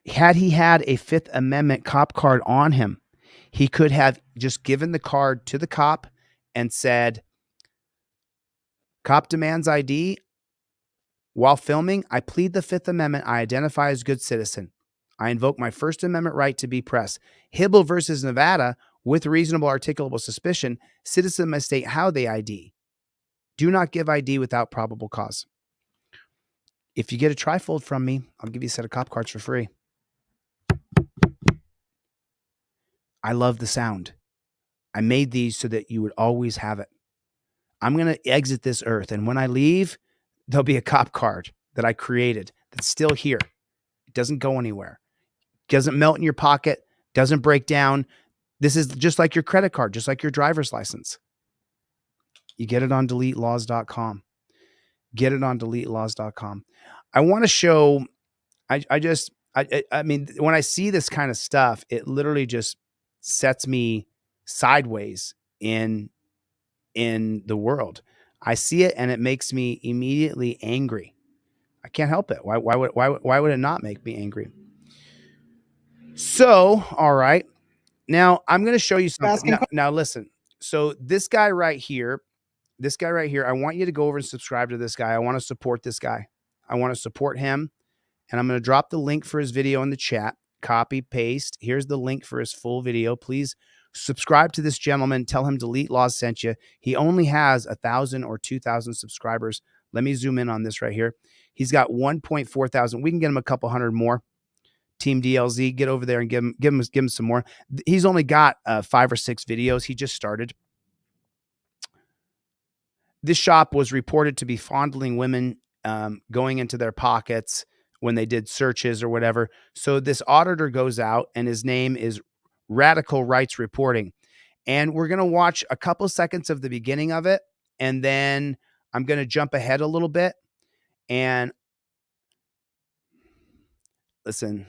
Had he had a Fifth Amendment cop card on him, he could have just given the card to the cop and said, cop demands ID. While filming, I plead the Fifth Amendment. I identify as good citizen. I invoke my First Amendment right to be press. Hibble versus Nevada, with reasonable articulable suspicion, citizen must state how they ID. Do not give ID without probable cause. If you get a trifold from me, I'll give you a set of cop cards for free. I love the sound. I made these so that you would always have it. I'm going to exit this earth, and when I leave, there'll be a cop card that I created that's still here. It doesn't go anywhere. It doesn't melt in your pocket, doesn't break down. This is just like your credit card, just like your driver's license. You get it on DeleteLaws.com. Get it on DeleteLaws.com. I want to show, I mean, when I see this kind of stuff, it literally just sets me sideways in the world. I see it and it makes me immediately angry. I can't help it. Why would it not make me angry? So, all right. Now I'm going to show you something. Now listen. So this guy right here this guy right here, I want you to go over and subscribe to this guy. I want to support this guy. I want to support him. And I'm going to drop the link for his video in the chat. Copy, paste. Here's the link for his full video. Please subscribe to this gentleman. Tell him Delete Laws sent you. He only has 1,000 or 2,000 subscribers. Let me zoom in on this right here. He's got 1.4 thousand. We can get him a couple hundred more. Team DLZ, get over there and give him some more. He's only got 5 or 6 videos. He just started. This shop was reported to be fondling women, going into their pockets when they did searches or whatever. So this auditor goes out, and his name is Radical Rights Reporting. And we're going to watch a couple seconds of the beginning of it. And then I'm going to jump ahead a little bit. And listen,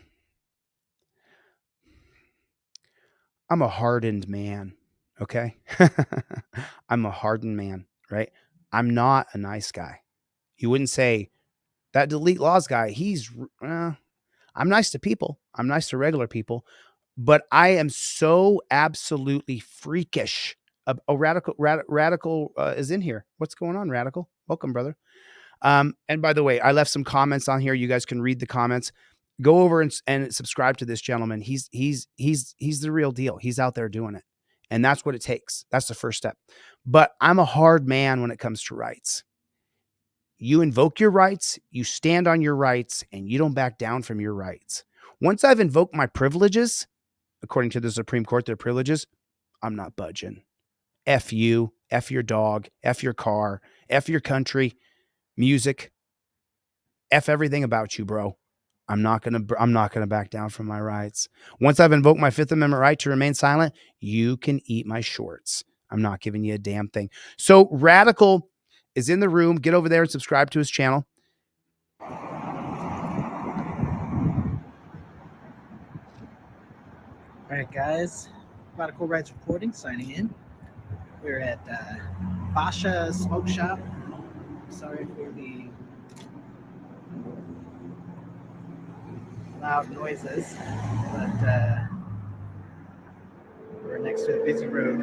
I'm a hardened man. Okay. I'm a hardened man, right? I'm not a nice guy. You wouldn't say that Delete Laws guy. I'm nice to people. I'm nice to regular people, but I am so absolutely freakish. Radical is in here. What's going on, Radical? Welcome, brother. And by the way, I left some comments on here. You guys can read the comments. Go over and subscribe to this gentleman. He's the real deal. He's out there doing it. And that's what it takes. That's the first step. But I'm a hard man when it comes to rights. You invoke your rights, you stand on your rights, and you don't back down from your rights. Once I've invoked my privileges, according to the Supreme Court, their privileges, I'm not budging. F you, F your dog, F your car, F your country, music, F everything about you, bro. I'm not gonna back down from my rights. Once I've invoked my Fifth Amendment right to remain silent, you can eat my shorts. I'm not giving you a damn thing. So Radical is in the room. Get over there and subscribe to his channel. All right, guys. Radical Rights Reporting signing in. We're at Basha Smoke Shop. Sorry for the loud noises, but we're next to a busy road.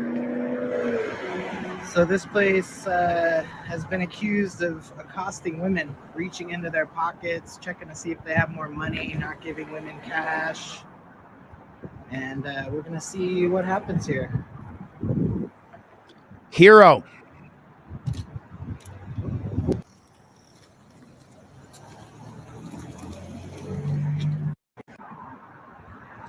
So this place has been accused of accosting women, reaching into their pockets, checking to see if they have more money, not giving women cash. And we're going to see what happens here. Hero.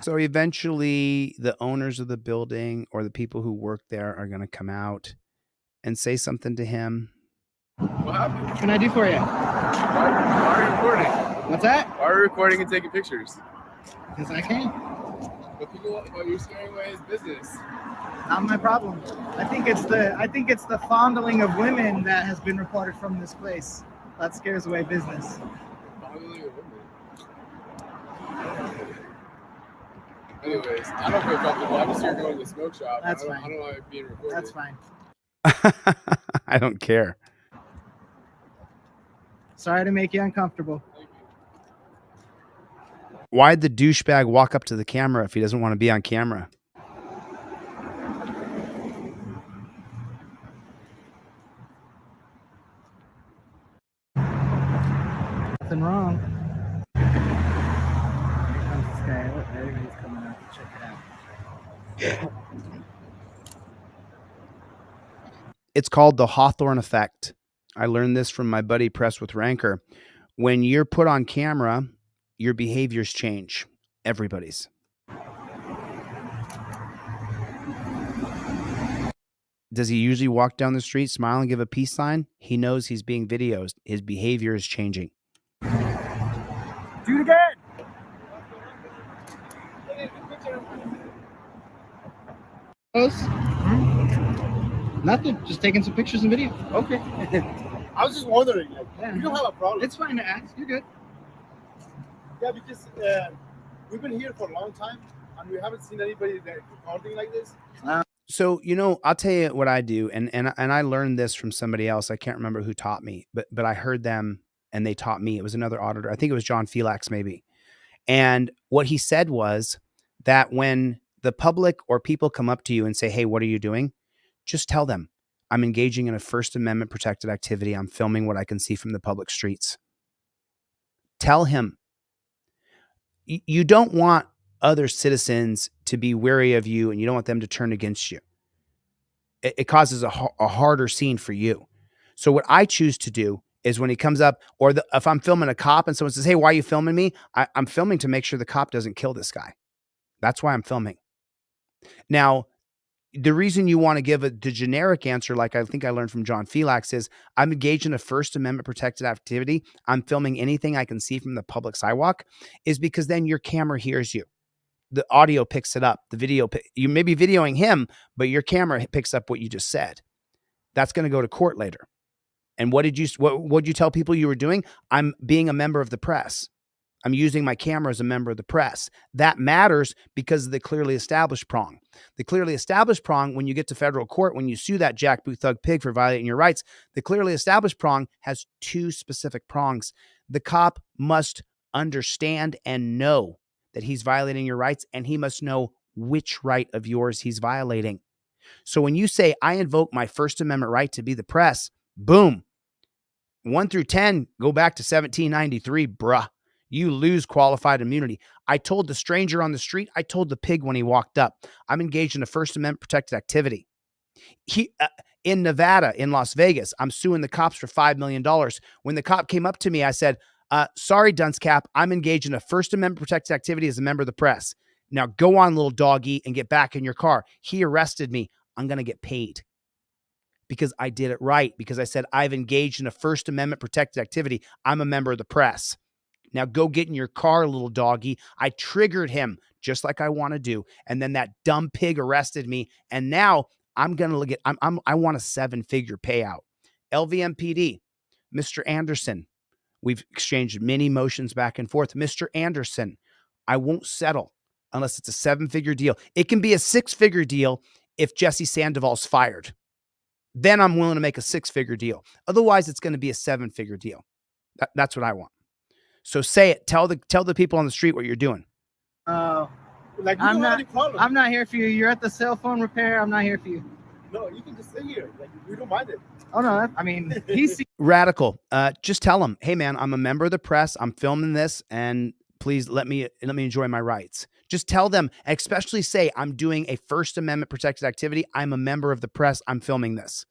So eventually the owners of the building or the people who work there are going to come out and say something to him. What happened? What can I do for you? Why are you recording? What's that? Why are you recording and taking pictures? Because I can. But you're scaring away his business. Not my problem. I think it's the fondling of women that has been reported from this place. That scares away business. Fondling a woman. Anyways, I don't feel comfortable. I'm just here going to the smoke shop. That's I fine. don't like being recorded. That's fine. I don't care. Sorry to make you uncomfortable. Thank you. Why'd the douchebag walk up to the camera if he doesn't want to be on camera? Nothing wrong. Here comes this guy. Look, everybody's coming out to check it out. It's called the Hawthorne effect. I learned this from my buddy Press with Rancor. When you're put on camera, your behaviors change. Everybody's. Does he usually walk down the street, smile, and give a peace sign? He knows he's being videoed. His behavior is changing. Do it again. Nothing. Just taking some pictures and video. Okay. I was just wondering, like, Yeah. you don't have a problem. It's fine to ask. You're good. Yeah, because we've been here for a long time, and we haven't seen anybody that recording like this. So, I'll tell you what I do. And I learned this from somebody else. I can't remember who taught me, but I heard them and they taught me. It was another auditor. I think it was John Felix, maybe. And what he said was that when the public or people come up to you and say, hey, what are you doing? Just tell them, I'm engaging in a First Amendment protected activity. I'm filming what I can see from the public streets. Tell him. You don't want other citizens to be wary of you, and you don't want them to turn against you. It causes a harder scene for you. So what I choose to do is when he comes up, or if I'm filming a cop and someone says, hey, why are you filming me? I'm filming to make sure the cop doesn't kill this guy. That's why I'm filming. Now, the reason you want to give the generic answer, like I think I learned from John Felix, is I'm engaged in a First Amendment protected activity. I'm filming anything I can see from the public sidewalk, is because then your camera hears you. The audio picks it up. The video, you may be videoing him, but your camera picks up what you just said. That's going to go to court later. And what did you tell people you were doing? I'm being a member of the press. I'm using my camera as a member of the press. That matters because of the clearly established prong. The clearly established prong, when you get to federal court, when you sue that jackboot thug pig for violating your rights, the clearly established prong has two specific prongs. The cop must understand and know that he's violating your rights, and he must know which right of yours he's violating. So when you say, I invoke my First Amendment right to be the press, boom, 1 through 10, go back to 1793, bruh. You lose qualified immunity. I told the stranger on the street, I told the pig when he walked up, I'm engaged in a First Amendment protected activity. In Nevada, in Las Vegas, I'm suing the cops for $5 million. When the cop came up to me, I said, sorry, dunce cap, I'm engaged in a First Amendment protected activity as a member of the press. Now go on, little doggy, and get back in your car. He arrested me. I'm going to get paid because I did it right, because I said I've engaged in a First Amendment protected activity. I'm a member of the press. Now go get in your car, little doggy. I triggered him just like I want to do. And then that dumb pig arrested me. And now I'm going to look at, I want a 7-figure payout. LVMPD, Mr. Anderson. We've exchanged many motions back and forth. Mr. Anderson, I won't settle unless it's a 7-figure deal. It can be a 6-figure deal if Jesse Sandoval's fired. Then I'm willing to make a 6-figure deal. Otherwise, it's going to be a 7-figure deal. That's what I want. So say it. Tell the people on the street what you're doing. Like, I'm not here for you. You're at the cell phone repair. I'm not here for you. No, you can just sit here. Like, we don't mind it. Oh no, I mean, he's Radical. Just tell him, hey man, I'm a member of the press. I'm filming this, and please let me enjoy my rights. Just tell them, especially say, I'm doing a First Amendment protected activity. I'm a member of the press. I'm filming this.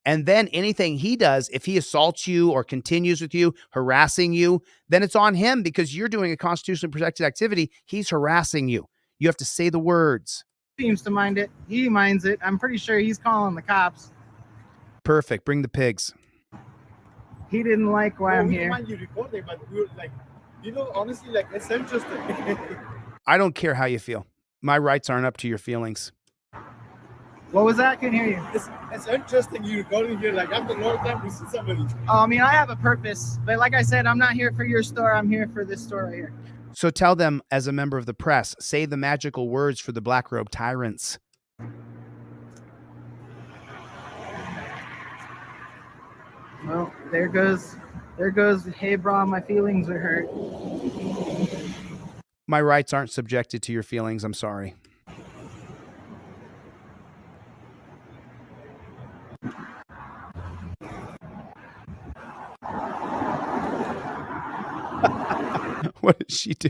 And then anything he does, if he assaults you or continues with you, harassing you, then it's on him because you're doing a constitutionally protected activity. He's harassing you. You have to say the words. seems to mind it. He minds it. I'm pretty sure he's calling the cops. Perfect. Bring the pigs. He didn't like why I'm we here. don't mind you recording, but we were like, honestly, like, it's interesting. I don't care how you feel. My rights aren't up to your feelings. What was that? Couldn't hear you. It's interesting you recording here. Like, after a long time, we see somebody. I mean, I have a purpose, but like I said, I'm not here for your store. I'm here for this store right here. So tell them, as a member of the press, say the magical words for the black robe tyrants. Well, there goes, hey bro, my feelings are hurt. My rights aren't subjected to your feelings. I'm sorry. What did she do?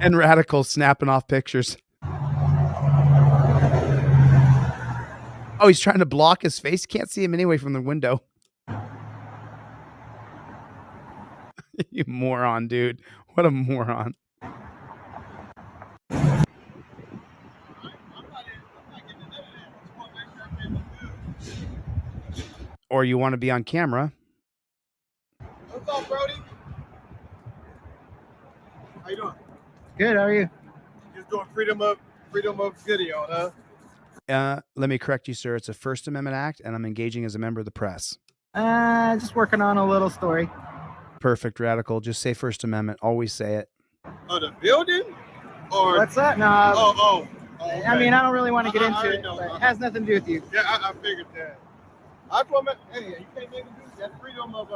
And Radical snapping off pictures. Oh, he's trying to block his face. Can't see him anyway from the window. You moron, dude. What a moron. Or you want to be on camera. What's up, Brody? How you doing? Good, how are you? Just doing freedom of video, huh? Let me correct you, sir. It's a First Amendment act, and I'm engaging as a member of the press. Just working on a little story. Perfect, Radical. Just say First Amendment. Always say it. Oh, the building? Or What's that? No. Oh, okay. I mean, I don't really want to get I into already it, know. but it has nothing to do with you. Yeah, I figured that. I told him, hey, you can't even do that freedom of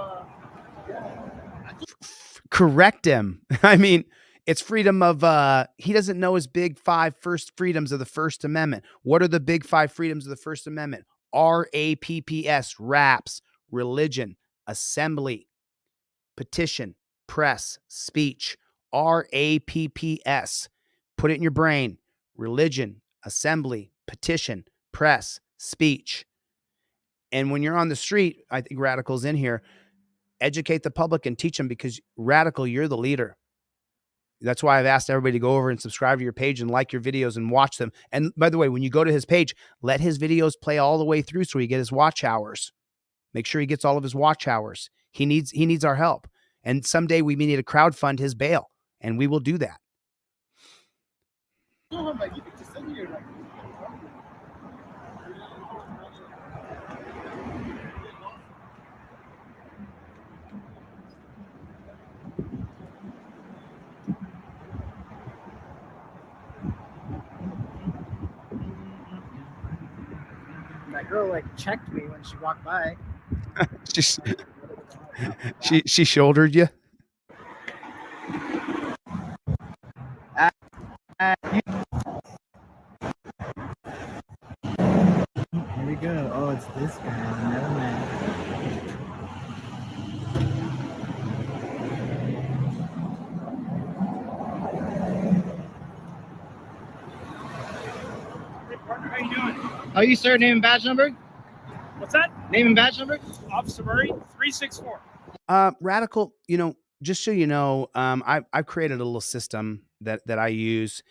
Correct him. I mean, It's freedom of, he doesn't know his big five first freedoms of the First Amendment. What are the big five freedoms of the First Amendment? RAPPS, RAPS, religion, assembly, petition, press, speech. RAPPS. Put it in your brain. Religion, assembly, petition, press, speech. And when you're on the street, I think Radical's in here, educate the public and teach them, because Radical, you're the leader. That's why I've asked everybody to go over and subscribe to your page and like your videos and watch them. And by the way, when you go to his page, let his videos play all the way through so he gets his watch hours. Make sure he gets all of his watch hours. He needs our help. And someday we may need to crowdfund his bail, and we will do that. That girl like checked me when she walked by. She shouldered you. Here we go. Oh, it's this guy. I never met. How you doing? How you, sir? Name and badge number? What's that? Name and badge number? Officer Murray, 364. Radical, just so you know, I've created a little system that I use.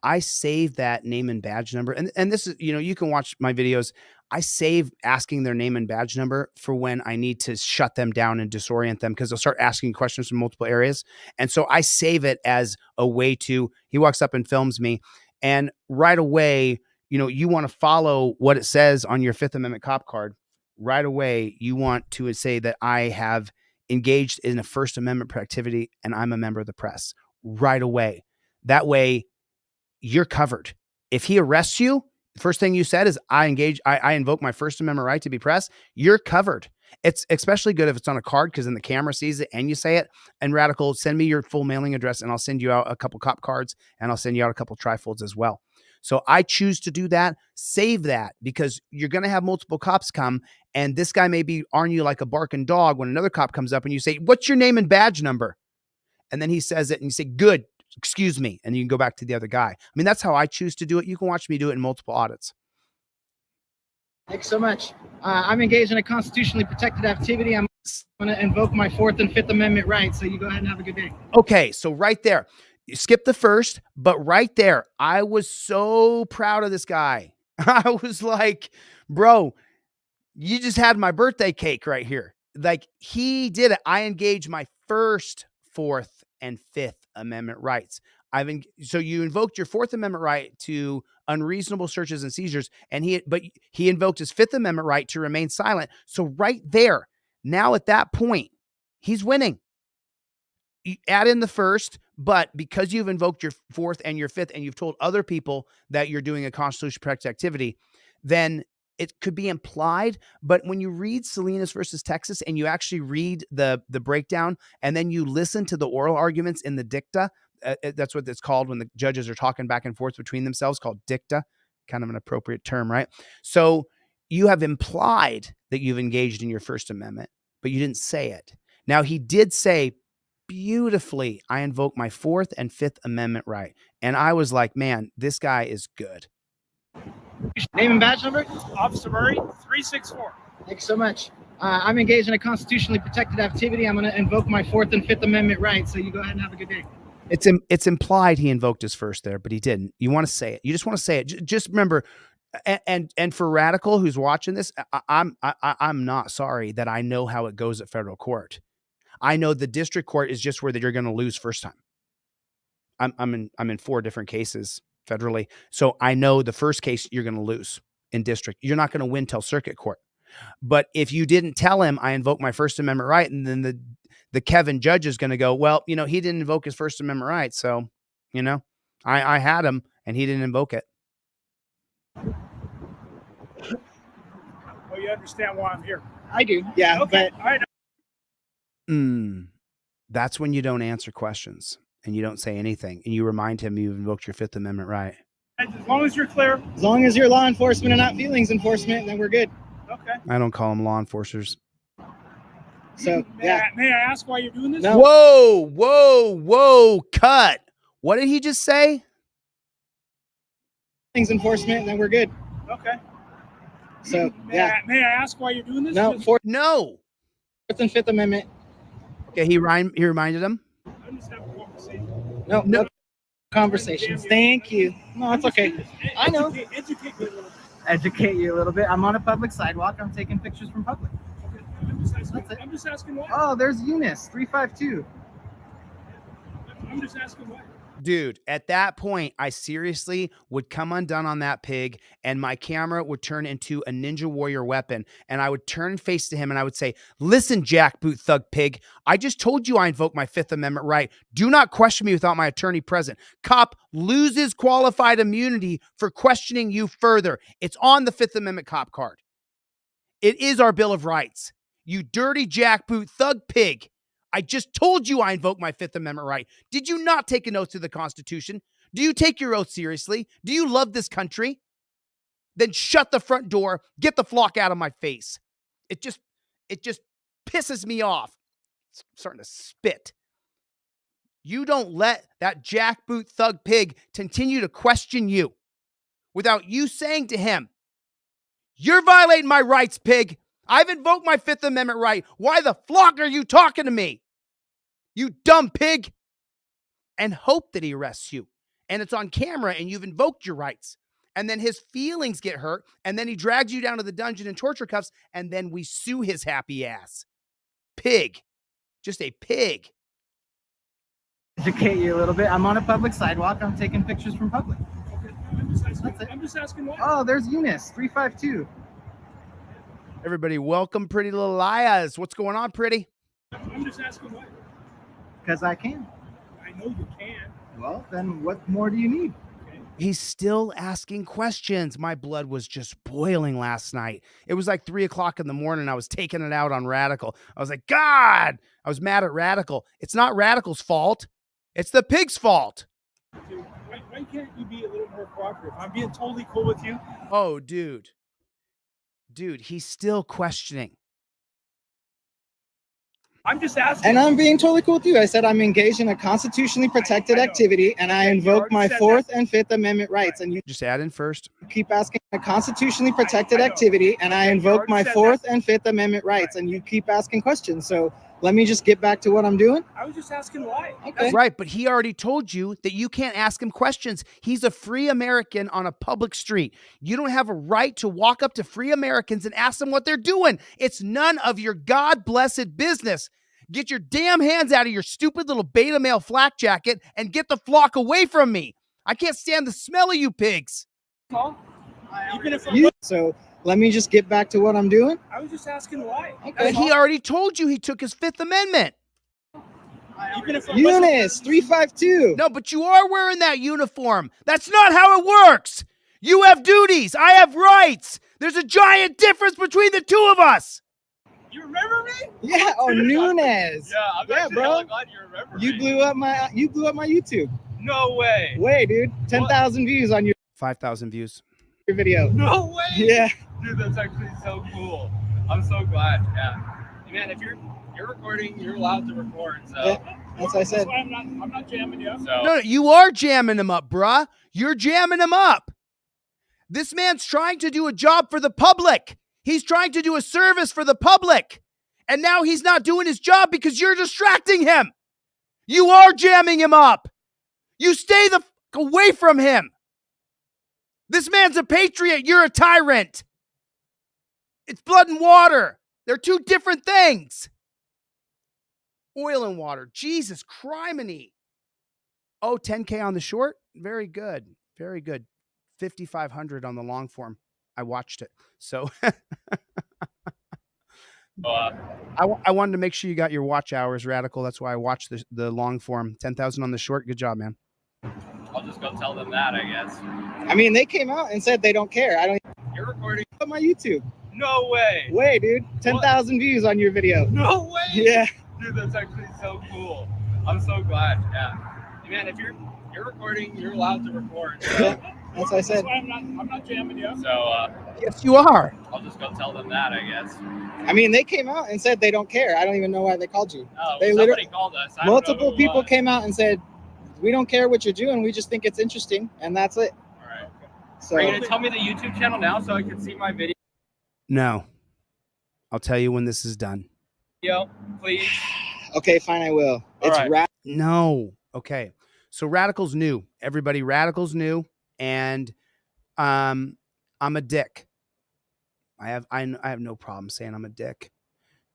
I save that name and badge number. And this is, you can watch my videos. I save asking their name and badge number for when I need to shut them down and disorient them, because they'll start asking questions from multiple areas. And so I save it as a way to, he walks up and films me, and right away, you want to follow what it says on your Fifth Amendment cop card. Right away, you want to say that I have engaged in a First Amendment activity and I'm a member of the press. Right away. That way, you're covered. If he arrests you, the first thing you said is I invoke my First Amendment right to be press. You're covered. It's especially good if it's on a card, because then the camera sees it and you say it. And Radical, send me your full mailing address and I'll send you out a couple cop cards, and I'll send you out a couple trifolds as well. So I choose to do that. Save that, because you're going to have multiple cops come, and this guy may be on you like a barking dog when another cop comes up and you say, "What's your name and badge number?" And then he says it and you say, "Good, excuse me." And you can go back to the other guy. I mean, that's how I choose to do it. You can watch me do it in multiple audits. Thanks so much. I'm engaged in a constitutionally protected activity. I'm going to invoke my Fourth and Fifth Amendment rights. So you go ahead and have a good day. Okay, so right there, you skip the first, but right there, I was so proud of this guy. I was like, bro, you just had my birthday cake right here. Like, he did it. I engaged my First, Fourth, and Fifth Amendment rights. So you invoked your Fourth Amendment right to unreasonable searches and seizures, and he invoked his Fifth Amendment right to remain silent. So right there, now at that point, he's winning. You add in the first, but because you've invoked your Fourth and your Fifth, and you've told other people that you're doing a constitutionally protected activity, then it could be implied. But when you read Salinas versus Texas and you actually read the breakdown, and then you listen to the oral arguments in the dicta, that's what it's called when the judges are talking back and forth between themselves, called dicta, kind of an appropriate term, right? So you have implied that you've engaged in your First Amendment, but you didn't say it. Now, he did say beautifully, I invoke my Fourth and Fifth Amendment right. And I was like, man, this guy is good. Name and badge number? Officer Murray, 364. Thanks so much. I'm engaged in a constitutionally protected activity. I'm going to invoke my Fourth and Fifth Amendment rights. So you go ahead and have a good day. It's implied he invoked his first there, but he didn't. You want to say it. You just want to say it. Just remember, and for Radical who's watching this, I'm not sorry that I know how it goes at federal court. I know the district court is just where that you're going to lose first time. I'm in 4 different cases federally, so I know the first case you're going to lose in district. You're not going to win till circuit court. But if you didn't tell him I invoke my First Amendment right, and then the Kevin judge is going to go, well, he didn't invoke his First Amendment right, so I had him and he didn't invoke it. Well, you understand why I'm here. I do. Yeah. Okay. But All right. That's when you don't answer questions. and you don't say anything, and you remind him you've invoked your Fifth Amendment right. As long as you're clear. As long as you're law enforcement and not feelings enforcement, then we're good. Okay. I don't call them law enforcers. So, yeah. May I ask why you're doing this? No. Whoa, cut. What did he just say? Feelings enforcement, then we're good. Okay. So, yeah. May I ask why you're doing this? No, Fourth No. and Fifth Amendment. Okay, he reminded him. I'm just having a conversation. No conversations. Thank you. No, it's okay. I know. Educate me a little bit. Educate you a little bit. I'm on a public sidewalk. I'm taking pictures from public. Okay. I'm just asking, That's it. I'm just asking why. Oh, there's Eunice, 352. I'm just asking why. Dude, at that point, I seriously would come undone on that pig, and my camera would turn into a Ninja Warrior weapon, and I would turn face to him, and I would say, listen, jackboot thug pig, I just told you I invoke my Fifth Amendment right. Do not question me without my attorney present. Cop loses qualified immunity for questioning you further. It's on the Fifth Amendment cop card. It is our Bill of Rights. You dirty jackboot thug pig. I just told you I invoke my Fifth Amendment right. Did you not take an oath to the Constitution? Do you take your oath seriously? Do you love this country? Then shut the front door. Get the flock out of my face. It just pisses me off. It's starting to spit. You don't let that jackboot thug pig continue to question you without you saying to him, you're violating my rights, pig. I've invoked my Fifth Amendment right. Why the flock are you talking to me? You dumb pig. And hope that he arrests you. And it's on camera and you've invoked your rights. And then his feelings get hurt. And then he drags you down to the dungeon in torture cuffs. And then we sue his happy ass. Pig. Just a pig. Educate you a little bit. I'm on a public sidewalk. I'm taking pictures from public. Okay. I'm just asking, That's it. I'm just asking why. Oh, there's Eunice, 352. Everybody, welcome Pretty Little Liars. What's going on, Pretty? I'm just asking why. Because I can. I know you can. Well, then what more do you need? He's still asking questions. My blood was just boiling last night. It was like 3 o'clock in the morning. I was taking it out on Radical. I was like, God, I was mad at Radical. It's not Radical's fault. It's the pig's fault. Dude, why can't you be a little more cooperative? I'm being totally cool with you. Oh, dude. Dude, he's still questioning. I'm just asking. And I'm being totally cool with you. I said I'm engaged in a constitutionally protected I know. activity, and I You invoke already my said Fourth that. and Fifth Amendment rights. And you Just add in first. keep asking a constitutionally protected I know. activity, and I You invoke already my said Fourth that. and Fifth Amendment rights, and you keep asking questions. So let me just get back to what I'm doing. I was just asking why. Okay. Right, but he already told you that you can't ask him questions. He's a free American on a public street. You don't have a right to walk up to free Americans and ask them what they're doing. It's none of your God-blessed business. Get your damn hands out of your stupid little beta male flak jacket and get the flock away from me. I can't stand the smell of you pigs. Even if So let me just get back to what I'm doing. I was just asking why. Okay. That's He all. already told you he took his Fifth Amendment. Even if Eunice, 352. No, but you are wearing that uniform. That's not how it works. You have duties. I have rights. There's a giant difference between the two of us. You remember me? Yeah, oh Nunez. Yeah, I'm Yeah, actually bro. hella glad you remember You me. blew up my YouTube. No way. Way, dude. 10,000 views on your 5,000 views. video. No way. Yeah. Dude, that's actually so cool. I'm so glad. Yeah. Man, if you're recording, you're allowed to record. So. Yeah, that's what I said. why I'm not jamming you. So. No, you are jamming him up, bruh. You're jamming him up. This man's trying to do a job for the public. He's trying to do a service for the public. And now he's not doing his job because you're distracting him. You are jamming him up. You stay the fuck away from him. This man's a patriot. You're a tyrant. It's blood and water. They're two different things. Oil and water. Jesus criminy. Oh, 10K on the short? Very good. Very good. 5,500 on the long form. I watched it. So I wanted to make sure you got your watch hours, Radical. That's why I watched the long form. 10,000 on the short. Good job, man. I'll just go tell them that, I guess. I mean, they came out and said they don't care. I don't You're recording? on my YouTube. No way. Way, dude. 10,000 views on your video. No way. Yeah. Dude, that's actually so cool. I'm so glad. Yeah. Man, if you're recording, you're allowed to record. Yeah, that's what I said. That's why I'm not jamming you. So Yes, you are. I'll just go tell them that, I guess. I mean, they came out and said they don't care. I don't even know why they called you. Oh, They somebody literally- called us. I don't know Multiple who it people was. came out and said, we don't care what you're doing. We just think it's interesting. And that's it. All right. So Are you gonna tell me the YouTube channel now so I can see my video, No. I'll tell you when this is done. please? okay, fine, I will. All It's right. No. Okay. So Radical's new. Everybody, Radical's new. And I'm a dick. I have no problem saying I'm a dick.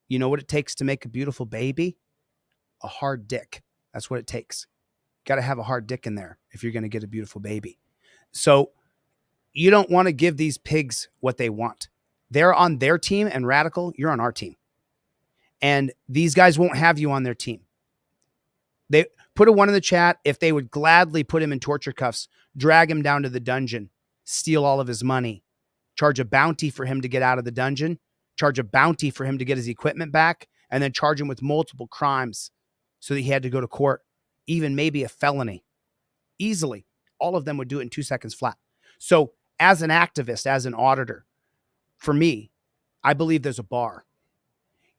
You know what it takes to make a beautiful baby? A hard dick. That's what it takes. Got to have a hard dick in there if you're going to get a beautiful baby. So you don't want to give these pigs what they want. They're on their team, and Radical, you're on our team. And these guys won't have you on their team. They put a one in the chat if they would gladly put him in torture cuffs, drag him down to the dungeon, steal all of his money, charge a bounty for him to get out of the dungeon, charge a bounty for him to get his equipment back, and then charge him with multiple crimes so that he had to go to court, even maybe a felony. Easily. All of them would do it in 2 seconds flat. So as an activist, as an auditor, for me, I believe there's a bar.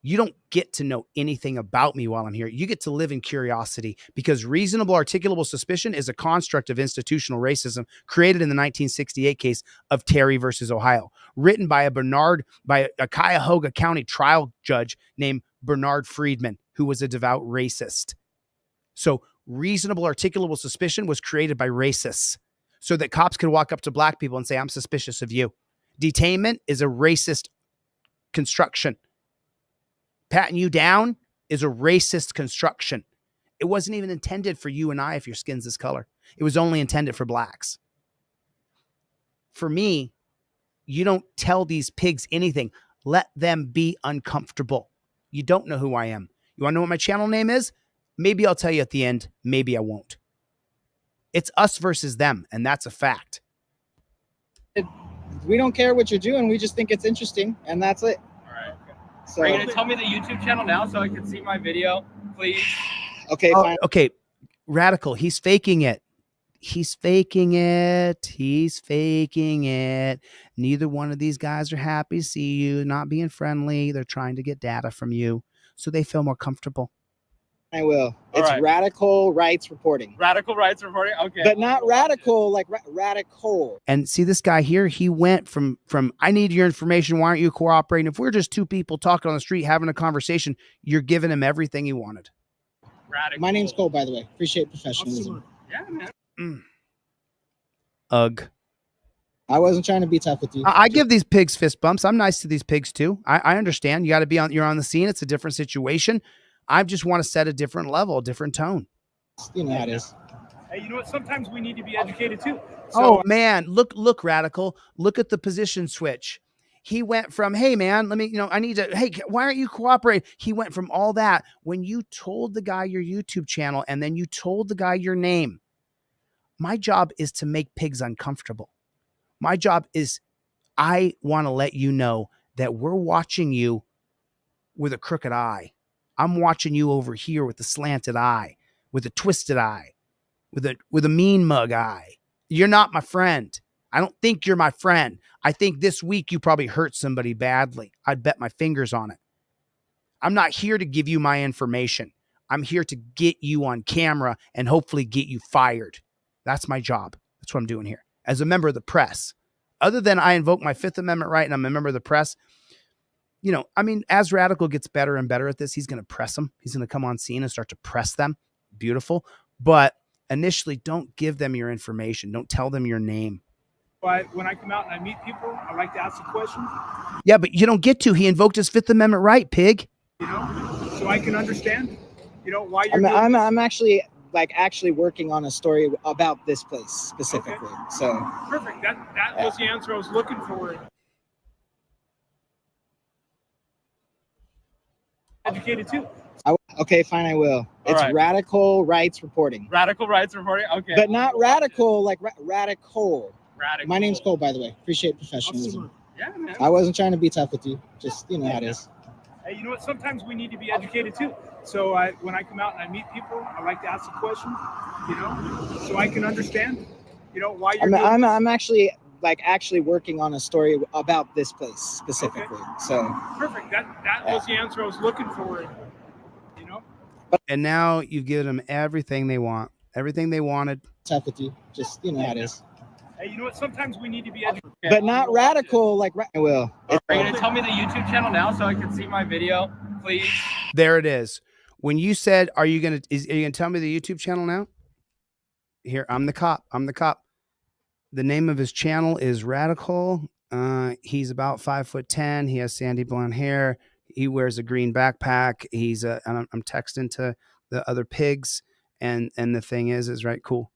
You don't get to know anything about me while I'm here. You get to live in curiosity because reasonable articulable suspicion is a construct of institutional racism created in the 1968 case of Terry versus Ohio, written by a Cuyahoga County trial judge named Bernard Friedman, who was a devout racist. So reasonable articulable suspicion was created by racists so that cops could walk up to black people and say, I'm suspicious of you. Detainment is a racist construction. Patting you down is a racist construction. It wasn't even intended for you and I if your skin's this color. It was only intended for blacks. For me, you don't tell these pigs anything. Let them be uncomfortable. You don't know who I am. You want to know what my channel name is? Maybe I'll tell you at the end. Maybe I won't. It's us versus them, and that's a fact. we don't care what you're doing. We just think it's interesting. And that's it. All right. So Are you gonna tell me the YouTube channel now so I can see my video, please? okay, fine. Okay, Radical, he's faking it. He's faking it. He's faking it. Neither one of these guys are happy to see you, not being friendly. They're trying to get data from you so they feel more comfortable. I will. All It's right. radical rights reporting. Radical rights reporting. Okay. But not radical, like radical. And see this guy here, he went from I need your information. Why aren't you cooperating? If we're just two people talking on the street having a conversation, you're giving him everything he wanted. Radical. My name's Cole, by the way. Appreciate professionalism. Yeah, man. Ugh. I wasn't trying to be tough with you. I give these pigs fist bumps. I'm nice to these pigs too. I understand. You got to be you're on the scene. It's a different situation. I just want to set a different level, a different tone. You know how it is. Hey, you know what? Sometimes we need to be educated too. Oh man, look, Radical. Look at the position switch. He went from, hey man, I need to, hey, why aren't you cooperating? He went from all that when you told the guy your YouTube channel and then you told the guy your name. My job is to make pigs uncomfortable. My job is, I want to let you know that we're watching you with a crooked eye. I'm watching you over here with the slanted eye, with a twisted eye, with a mean mug eye. You're not my friend. I don't think you're my friend. I think this week you probably hurt somebody badly. I'd bet my fingers on it. I'm not here to give you my information. I'm here to get you on camera and hopefully get you fired. That's my job. That's what I'm doing here as a member of the press. Other than I invoke my Fifth Amendment right and I'm a member of the press, as Radical gets better and better at this, he's going to press them. He's going to come on scene and start to press them. Beautiful. But initially, don't give them your information. Don't tell them your name. But when I come out and I meet people, I like to ask the questions, Yeah, but you don't get to. He invoked his Fifth Amendment right, pig. so I can understand, why you're doing I'm actually working on a story about this place specifically. Okay. So perfect. That was the answer I was looking for. Educated too. okay, fine, I will. It's right. radical rights reporting. Radical rights reporting. Okay. But not radical, like radical. Radical. My name's Cole, by the way. Appreciate professionalism. Yeah, man. I wasn't trying to be tough with you. Just, you know how it is. Hey, you know what? Sometimes we need to be educated too. So when I come out and I meet people, I like to ask the questions, so I can understand, why you're doing this. I'm actually working on a story about this place specifically. Okay. So Perfect. That was the answer I was looking for. And now you've given them everything they want, everything they wanted. tough with you, just how it is. Hey, you know what? Sometimes we need to be educated. But not radical like I will. Are you gonna tell me the YouTube channel now so I can see my video, please? There it is. When you said, are you gonna tell me the YouTube channel now? Here, I'm the cop. The name of his channel is Radical. He's about 5'10". He has sandy blonde hair. He wears a green backpack. And I'm texting to the other pigs. And the thing is right, cool.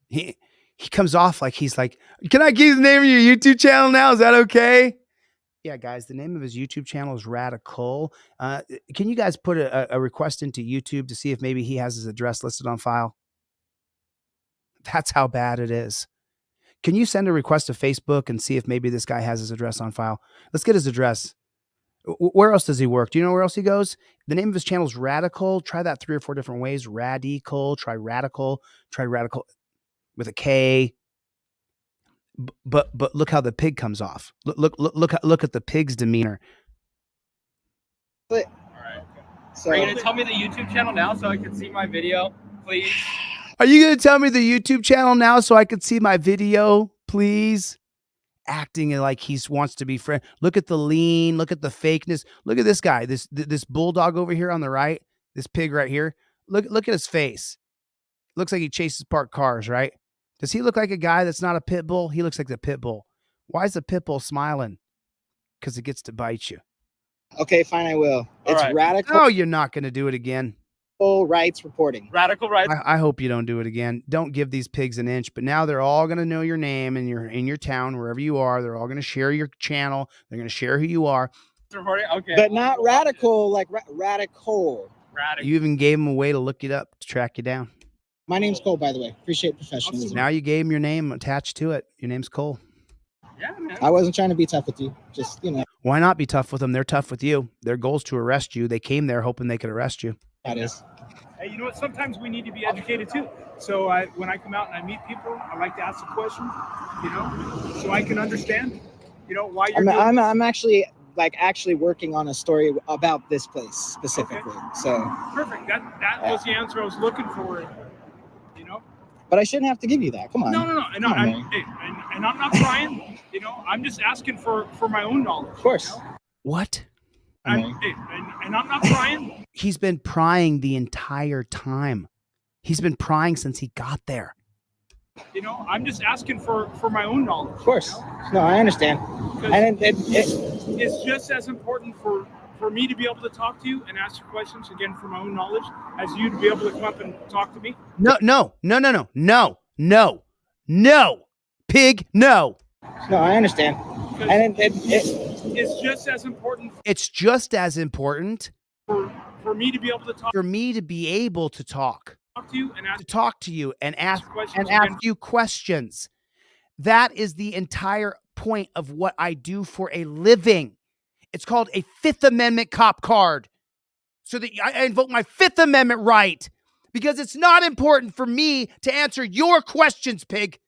He comes off like he's like, can I give the name of your YouTube channel now? Is that okay? Yeah, guys, the name of his YouTube channel is Radical. Can you guys put a request into YouTube to see if maybe he has his address listed on file? That's how bad it is. Can you send a request to Facebook and see if maybe this guy has his address on file? Let's get his address. Where else does he work? Do you know where else he goes? The name of his channel is Radical. Try that 3 or 4 different ways. Radical. Try Radical with a K. But look how the pig comes off. Look at the pig's demeanor. But All right. so Are you gonna tell me the YouTube channel now so I can see my video, please? Are you going to tell me the YouTube channel now so I can see my video, please? Acting like he wants to be friend. Look at the lean. Look at the fakeness. Look at this guy. This bulldog over here on the right. This pig right here. Look at his face. Looks like he chases parked cars, right? Does he look like a guy that's not a pit bull? He looks like the pit bull. Why is the pit bull smiling? Because it gets to bite you. okay, fine, I will. It's right. Radical No, you're not going to do it again. Rights Reporting. Radical right. I hope you don't do it again. Don't give these pigs an inch. But now they're all going to know your name and you're in your town, wherever you are. They're all going to share your channel. They're going to share who you are. Recording? Okay. But not radical like radical. Radical. You even gave them a way to look it up, to track you down. My name's Cole, by the way. Appreciate professionalism. Now you gave him your name attached to it. Your name's Cole. Yeah, man. I wasn't trying to be tough with you. Just, Why not be tough with them? They're tough with you. Their goal is to arrest you. They came there hoping they could arrest you. that is. Hey, you know what? Sometimes we need to be educated too. So when I come out and I meet people, I like to ask the questions, so I can understand, why you're doing this. I'm actually working on a story about this place specifically. Okay. So Perfect. That was the answer I was looking for. but I shouldn't have to give you that. Come on. No. Come on, man. And I'm not trying. I'm just asking for my own knowledge. Of course. What? And I'm not prying. He's been prying the entire time. He's been prying since he got there. I'm just asking for my own knowledge. Of course. No, I understand. And It's just as important for me to be able to talk to you and ask you questions, again, for my own knowledge, as you to be able to come up and talk to me. No. Pig, no. no, I understand. And It's just as important It's just as important for me to be able to talk for me to be able to talk to you and ask questions you questions. That is the entire point of what I do for a living. It's called a Fifth Amendment cop card. So that I invoke my Fifth Amendment right, because it's not important for me to answer your questions, pig.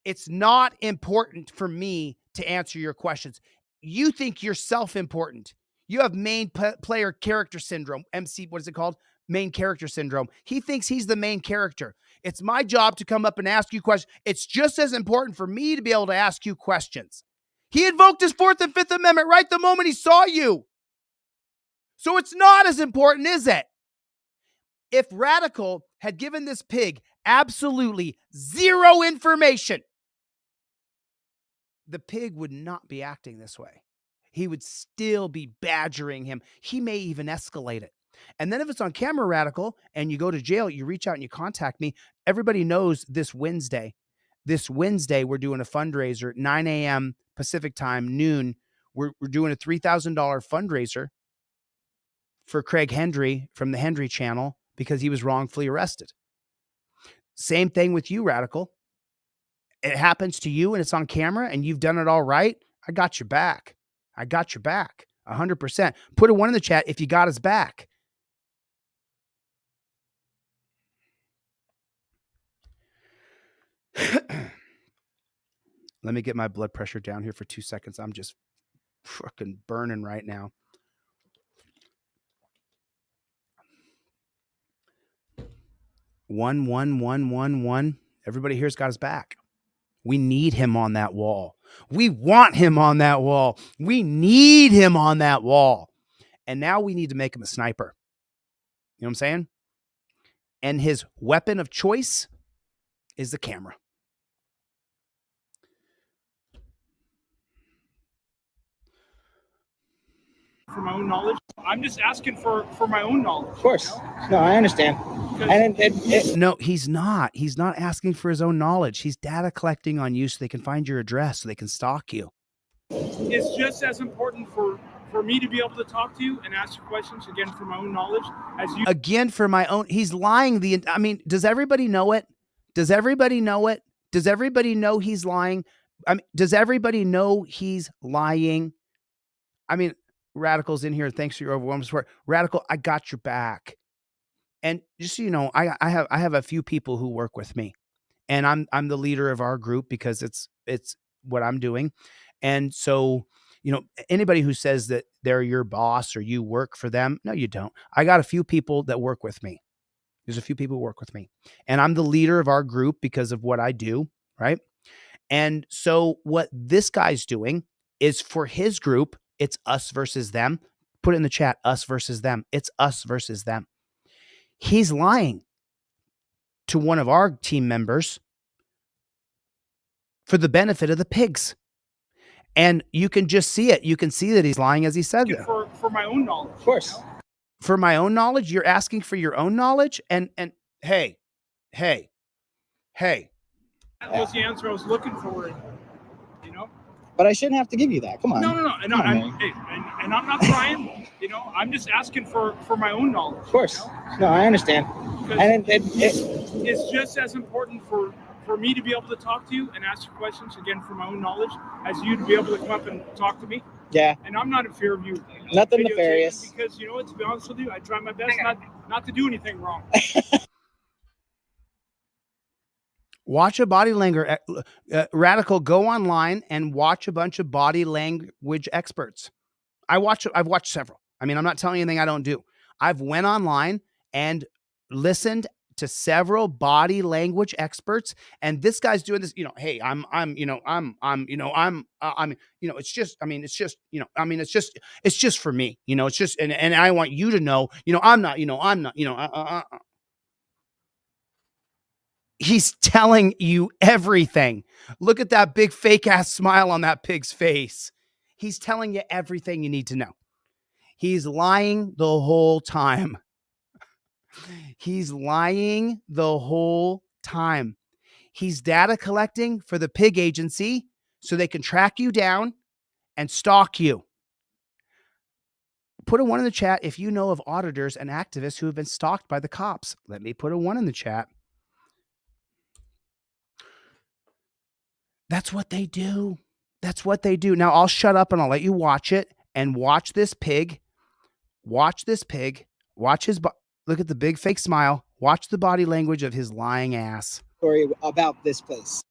It's not important for me to answer your questions. You think you're self-important. You have main player character syndrome. MC, what is it called? Main character syndrome. He thinks he's the main character. It's my job to come up and ask you questions. It's just as important for me to be able to ask you questions. He invoked his Fourth and Fifth Amendment right the moment he saw you. So it's not as important, is it? If Radical had given this pig absolutely zero information, the pig would not be acting this way. He would still be badgering him. He may even escalate it. And then if it's on camera, Radical, and you go to jail, you reach out and you contact me. Everybody knows this Wednesday, we're doing a fundraiser at 9 a.m. Pacific time, noon. We're doing a $3,000 fundraiser for Craig Hendry from the Hendry channel because he was wrongfully arrested. Same thing with you, Radical. It happens to you and it's on camera and you've done it all right. I got your back. 100%. Put a 1 in the chat if you got his back. Let me get my blood pressure down here for 2 seconds. I'm just fucking burning right now. One. Everybody here's got his back. We need him on that wall. We want him on that wall. We need him on that wall. And now we need to make him a sniper. You know what I'm saying? And his weapon of choice is the camera. For my own knowledge, I'm just asking for my own knowledge. Of course. No, I understand. And no, he's not. He's not asking for his own knowledge. He's data collecting on you so they can find your address, so they can stalk you. It's just as important for me to be able to talk to you and ask you questions, again, for my own knowledge, as you. Again, for my own. He's lying. I mean, does everybody know it? Does everybody know it? Does everybody know he's lying? I mean, does everybody know he's lying? I mean, Radical's in here. Thanks for your overwhelming support. Radical, I got your back. And just so you know, I have a few people who work with me, and I'm the leader of our group because it's what I'm doing. And so, you know, anybody who says that they're your boss or you work for them, no, you don't. I got a few people that work with me. There's a few people who work with me, and I'm the leader of our group because of what I do, right? And so what this guy's doing is for his group, it's us versus them. Put it in the chat, us versus them. It's us versus them. He's lying to one of our team members for the benefit of the pigs. And you can just see it. You can see that he's lying as he said that. For my own knowledge. Of course. For my own knowledge? You're asking for your own knowledge? And hey. That was the answer I was looking for, you know? But I shouldn't have to give you that. Come on. No. And I'm not trying. You know, I'm just asking for my own knowledge. Of course. You know? No, I understand. And it's just as important for me to be able to talk to you and ask you questions, again, for my own knowledge, as you to be able to come up and talk to me. Yeah. And I'm not in fear of you. Nothing nefarious. Because, you know what, to be honest with you, I try my best not to do anything wrong. Watch a body language. Radical, go online and watch a bunch of body language experts. I've watched several. I mean, I'm not telling you anything I don't do. I've went online and listened to several body language experts, and this guy's doing this, you know, hey, it's just for me, you know, it's just, and I want you to know, I'm not. He's telling you everything. Look at that big fake ass smile on that pig's face. He's telling you everything you need to know. He's lying the whole time. He's lying the whole time. He's data collecting for the pig agency so they can track you down and stalk you. Put a 1 in the chat if you know of auditors and activists who have been stalked by the cops. Let me put a 1 in the chat. That's what they do. That's what they do. Now I'll shut up and I'll let you watch it, and watch this pig. Watch this pig. Watch his look at the big fake smile. Watch the body language of his lying ass. Story about this place.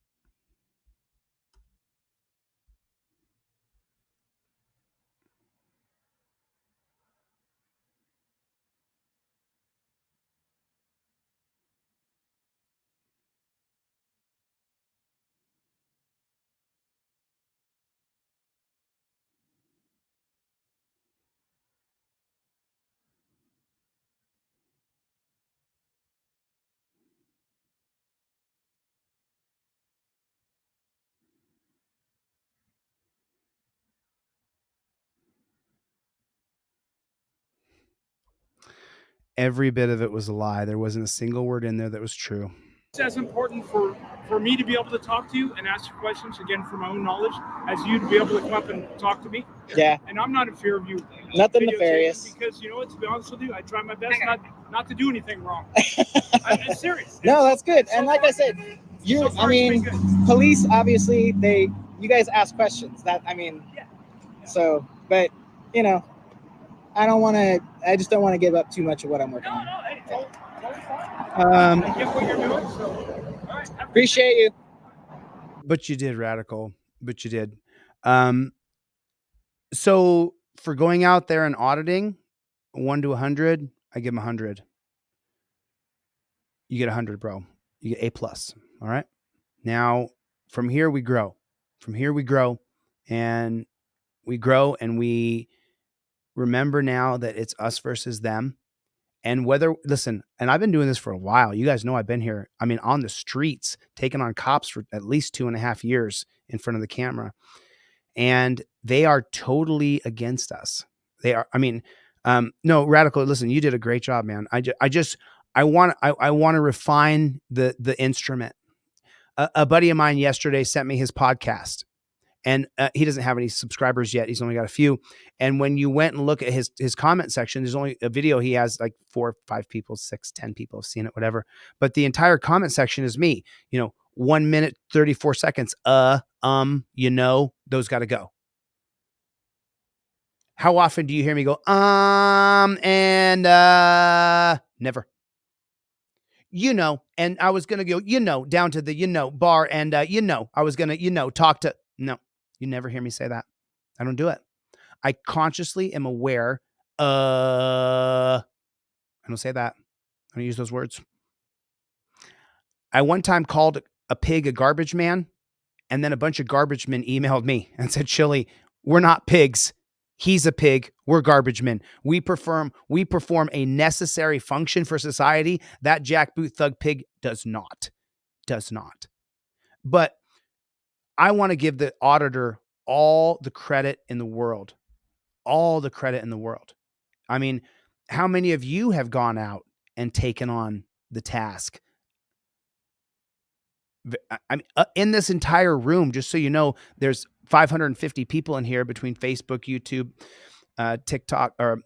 Every bit of it was a lie. There wasn't a single word in there that was true. It's as important for me to be able to talk to you and ask you questions, again, for my own knowledge, as you to be able to come up and talk to me. Yeah. And I'm not in fear of you. Nothing nefarious. Because, you know what, to be honest with you, I try my best not to do anything wrong. I'm serious. No, that's good. And like I said, police, obviously, you guys ask questions. So, but you know, I just don't want to give up too much of what I'm working on. Hey, totally fine. I get what you're doing, so all right. Appreciate you. But you did, Radical. But you did. So for going out there and auditing 1 to 100, I give him 100. You get 100, bro. You get A+. All right. Now from here we grow. From here we grow, and we remember now that it's us versus them. And listen, and I've been doing this for a while. You guys know I've been here. I mean, on the streets, taking on cops for at least 2.5 years in front of the camera. And they are totally against us. They are, I mean, no, Radical, listen, you did a great job, man. I want to refine the instrument. A buddy of mine yesterday sent me his podcast, and he doesn't have any subscribers yet. He's only got a few. And when you went and look at his comment section, there's only a video. He has like 4 or 5 people, 6, 10 people have seen it, whatever. But the entire comment section is me, 1 minute, 34 seconds. Those got to go. How often do you hear me go, never. And I was going to go, down to the, bar. And, I was going to, talk to, no, you never hear me say that. I don't do it. I consciously am aware. I don't say that. I don't use those words. I one time called a pig a garbage man, and then a bunch of garbage men emailed me and said, Chille, we're not pigs. He's a pig. We're garbage men. We perform a necessary function for society. That jackboot thug pig does not. But I want to give the auditor all the credit in the world. All the credit in the world. I mean, how many of you have gone out and taken on the task? I mean, in this entire room, just so you know, there's 550 people in here between Facebook, YouTube, TikTok, or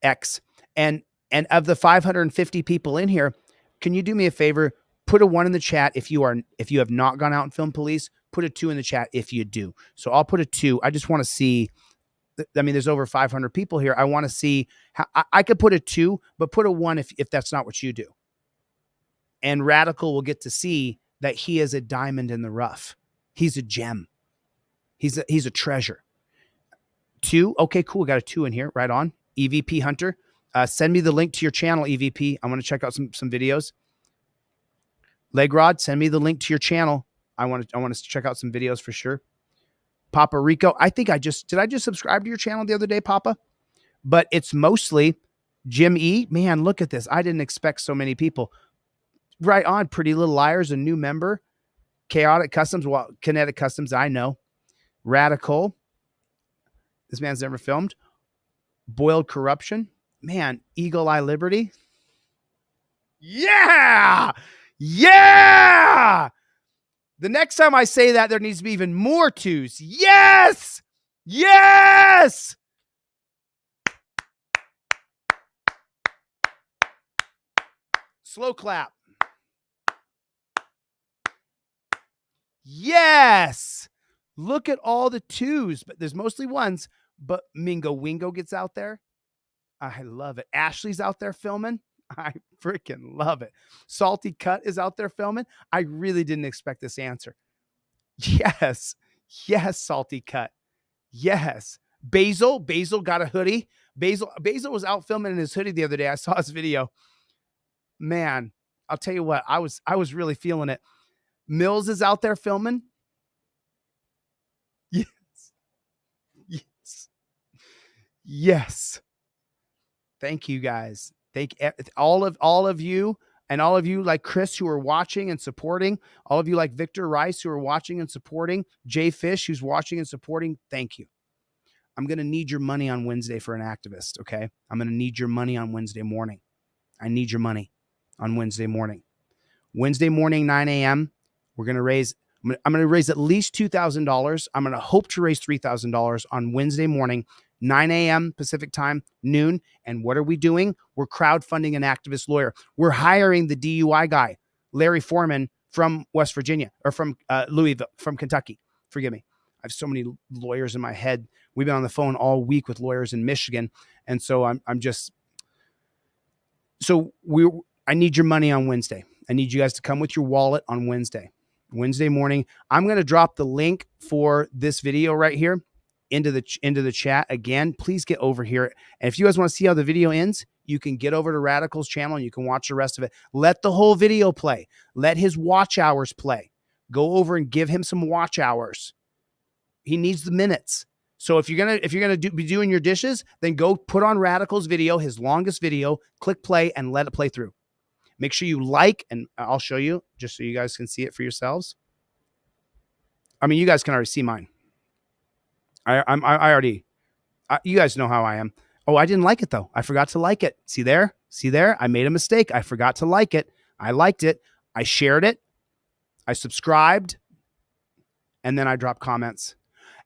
X. And of the 550 people in here, can you do me a favor? Put a 1 in the chat if you have not gone out and filmed police. Put a 2 in the chat if you do. So I'll put a 2. I just want to see. I mean, there's over 500 people here. I want to see how I could put a 2, but put a 1 if that's not what you do. And Radical will get to see that he is a diamond in the rough. He's a gem. He's a treasure. 2. Okay, cool. We got a 2 in here. Right on. EVP Hunter. Send me the link to your channel, EVP. I want to check out some videos. Legrod, send me the link to your channel. I want to check out some videos for sure. Papa Rico. I think did I just subscribe to your channel the other day, Papa? But it's mostly Jim E. Man, look at this. I didn't expect so many people. Right on. Pretty Little Liars, a new member. Chaotic Customs. Well, Kinetic Customs, I know. Radical. This man's never filmed. Boiled Corruption. Man, Eagle Eye Liberty. Yeah! Yeah! The next time I say that, there needs to be even more 2s. Yes! Yes! Slow clap. Yes! Look at all the 2s, but there's mostly 1s. But Mingo Wingo gets out there. I love it. Ashley's out there filming. I freaking love it. Salty Cut is out there filming. I really didn't expect this answer. Yes. Yes, Salty Cut. Yes. Basil got a hoodie. Basil was out filming in his hoodie the other day. I saw his video. Man, I'll tell you what, I was really feeling it. Mills is out there filming. Yes. Yes. Yes. Thank you guys. Thank all of you, and all of you like Chris who are watching and supporting, all of you like Victor Rice who are watching and supporting, Jay Fish who's watching and supporting. Thank you. I'm going to need your money on Wednesday for an activist. Okay. I'm going to need your money on Wednesday morning. I need your money on Wednesday morning. Wednesday morning, 9 a.m. We're going to raise, I'm going to raise at least $2,000. I'm going to hope to raise $3,000 on Wednesday morning, 9 a.m. Pacific time, noon. And what are we doing? We're crowdfunding an activist lawyer. We're hiring the DUI guy, Larry Foreman from West Virginia, or from Louisville, from Kentucky. Forgive me. I have so many lawyers in my head. We've been on the phone all week with lawyers in Michigan. And so I need your money on Wednesday. I need you guys to come with your wallet on Wednesday morning. I'm going to drop the link for this video right here into the chat. Again, please get over here. And if you guys want to see how the video ends, you can get over to Radical's channel and you can watch the rest of it. Let the whole video play. Let his watch hours play. Go over and give him some watch hours. He needs the minutes. So if you're gonna be doing your dishes, then go put on Radical's video, his longest video, click play and let it play through. Make sure you like, and I'll show you just so you guys can see it for yourselves. I mean, you guys can already see mine. You guys know how I am. Oh, I didn't like it though. I forgot to like it. See there? I made a mistake. I forgot to like it. I liked it. I shared it. I subscribed. And then I dropped comments.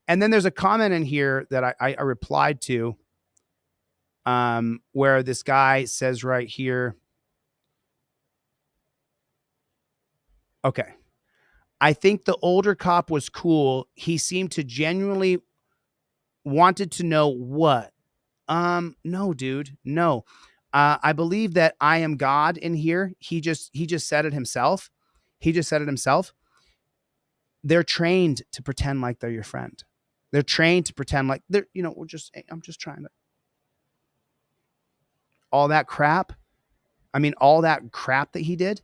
And then there's a comment in here that I replied to, where this guy says right here, okay, I think the older cop was cool. He seemed to genuinely wanted to know what. No, dude, no. I believe that I am God in here. He just said it himself. They're trained to pretend like they're your friend. They're trained to pretend like they're, I'm just trying to. All that crap that he did.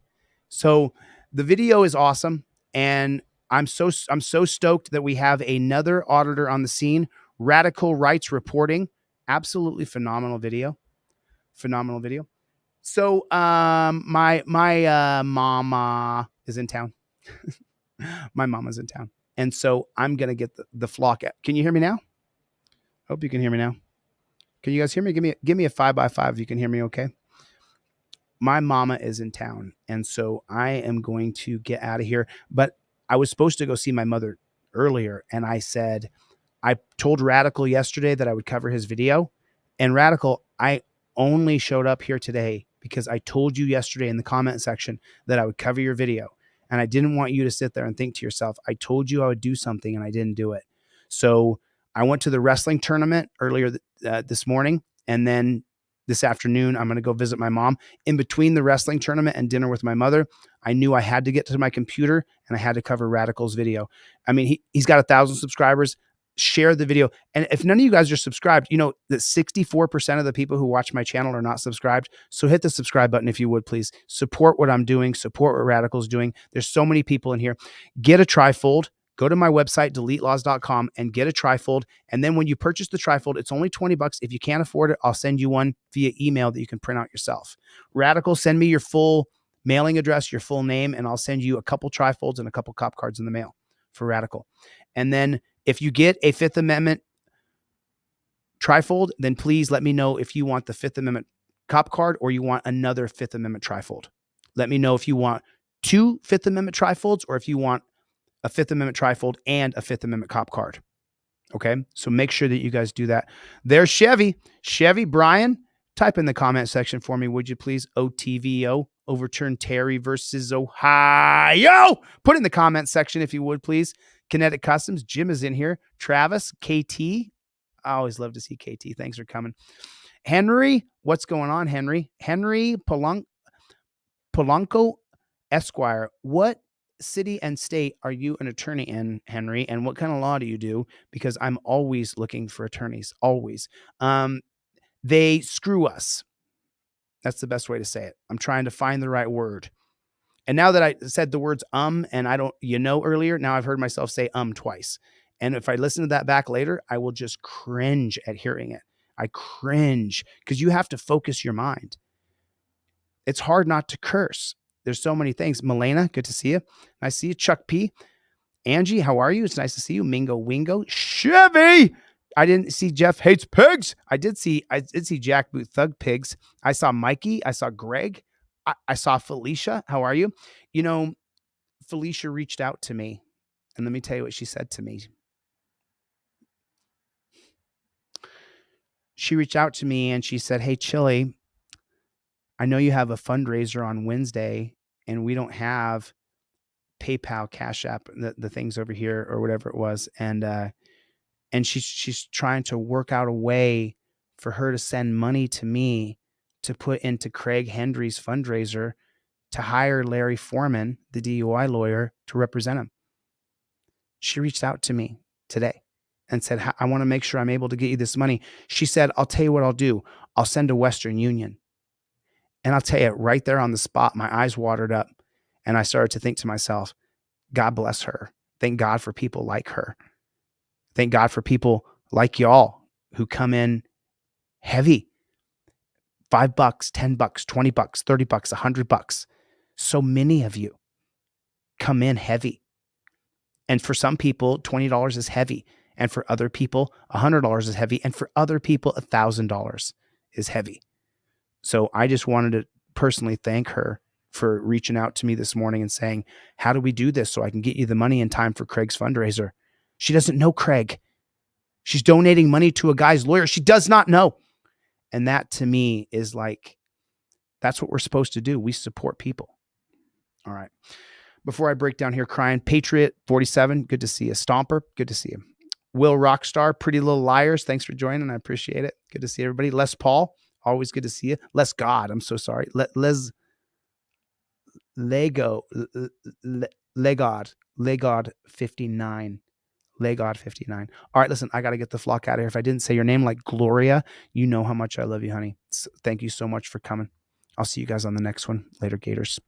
So the video is awesome. And I'm so stoked that we have another auditor on the scene. Radical Rights Reporting. Absolutely phenomenal video. So my mama is in town. My mama's in town. And so I'm going to get the flock. Can you hear me now? Hope you can hear me now. Can you guys hear me? Give me a 5x5 if you can hear me okay. My mama is in town. And so I am going to get out of here. But I was supposed to go see my mother earlier. And I told Radical yesterday that I would cover his video. And Radical, I only showed up here today because I told you yesterday in the comment section that I would cover your video. And I didn't want you to sit there and think to yourself, I told you I would do something and I didn't do it. So I went to the wrestling tournament earlier this morning. And then this afternoon, I'm going to go visit my mom. In between the wrestling tournament and dinner with my mother, I knew I had to get to my computer and I had to cover Radical's video. I mean, he's got 1,000 subscribers. Share the video. And if none of you guys are subscribed, you know that 64% of the people who watch my channel are not subscribed. So hit the subscribe button if you would, please. Support what I'm doing. Support what Radical's doing. There's so many people in here. Get a trifold. Go to my website, deletelaws.com, and get a trifold. And then when you purchase the trifold, it's only $20. If you can't afford it, I'll send you one via email that you can print out yourself. Radical, send me your full mailing address, your full name, and I'll send you a couple trifolds and a couple cop cards in the mail for Radical. And then if you get a Fifth Amendment trifold, then please let me know if you want the Fifth Amendment cop card or you want another Fifth Amendment trifold. Let me know if you want 2 Fifth Amendment trifolds or if you want a Fifth Amendment trifold and a Fifth Amendment cop card. Okay. So make sure that you guys do that. There's Chevy Brian, type in the comment section for me, would you please? OTVO, overturn Terry versus Ohio. Put in the comment section if you would, please. Kinetic Customs, Jim is in here. Travis, KT. I always love to see KT. Thanks for coming. Henry, what's going on, Henry? Henry Polanco Esquire. What city and state are you an attorney in, Henry? And what kind of law do you do? Because I'm always looking for attorneys. Always. They screw us. That's the best way to say it. I'm trying to find the right word. And now that I said the words and I don't, earlier, now I've heard myself say twice. And if I listen to that back later, I will just cringe at hearing it. I cringe because you have to focus your mind. It's hard not to curse. There's so many things. Milena, good to see you. Nice to see you. Chuck P. Angie, how are you? It's nice to see you. Mingo Wingo. Chevy. I didn't see Jeff Hates Pigs. I did see Jack Boot Thug Pigs. I saw Mikey. I saw Greg. I saw Felicia. How are you? Felicia reached out to me. And let me tell you what she said to me. She reached out to me and she said, hey, Chille, I know you have a fundraiser on Wednesday and we don't have PayPal, Cash App, the things over here or whatever it was. And she's trying to work out a way for her to send money to me to put into Craig Hendry's fundraiser to hire Larry Foreman, the DUI lawyer, to represent him. She reached out to me today and said, I want to make sure I'm able to get you this money. She said, I'll tell you what I'll do. I'll send to Western Union. And I'll tell you right there on the spot, my eyes watered up and I started to think to myself, God bless her. Thank God for people like her. Thank God for people like y'all who come in heavy. $5, $10, $20, $30, $100. So many of you come in heavy. And for some people, $20 is heavy. And for other people, $100 is heavy. And for other people, $1,000 is heavy. So I just wanted to personally thank her for reaching out to me this morning and saying, how do we do this so I can get you the money in time for Craig's fundraiser? She doesn't know Craig. She's donating money to a guy's lawyer she does not know. And that to me is like, that's what we're supposed to do. We support people. All right. Before I break down here, crying, Patriot 47, good to see you. Stomper, good to see you. Will Rockstar, Pretty Little Liars, thanks for joining. I appreciate it. Good to see everybody. Les Paul, always good to see you. Les God, I'm so sorry. Legod 59. Legod 59. All right, listen, I got to get the flock out of here. If I didn't say your name like Gloria, you know how much I love you, honey. So thank you so much for coming. I'll see you guys on the next one. Later, Gators.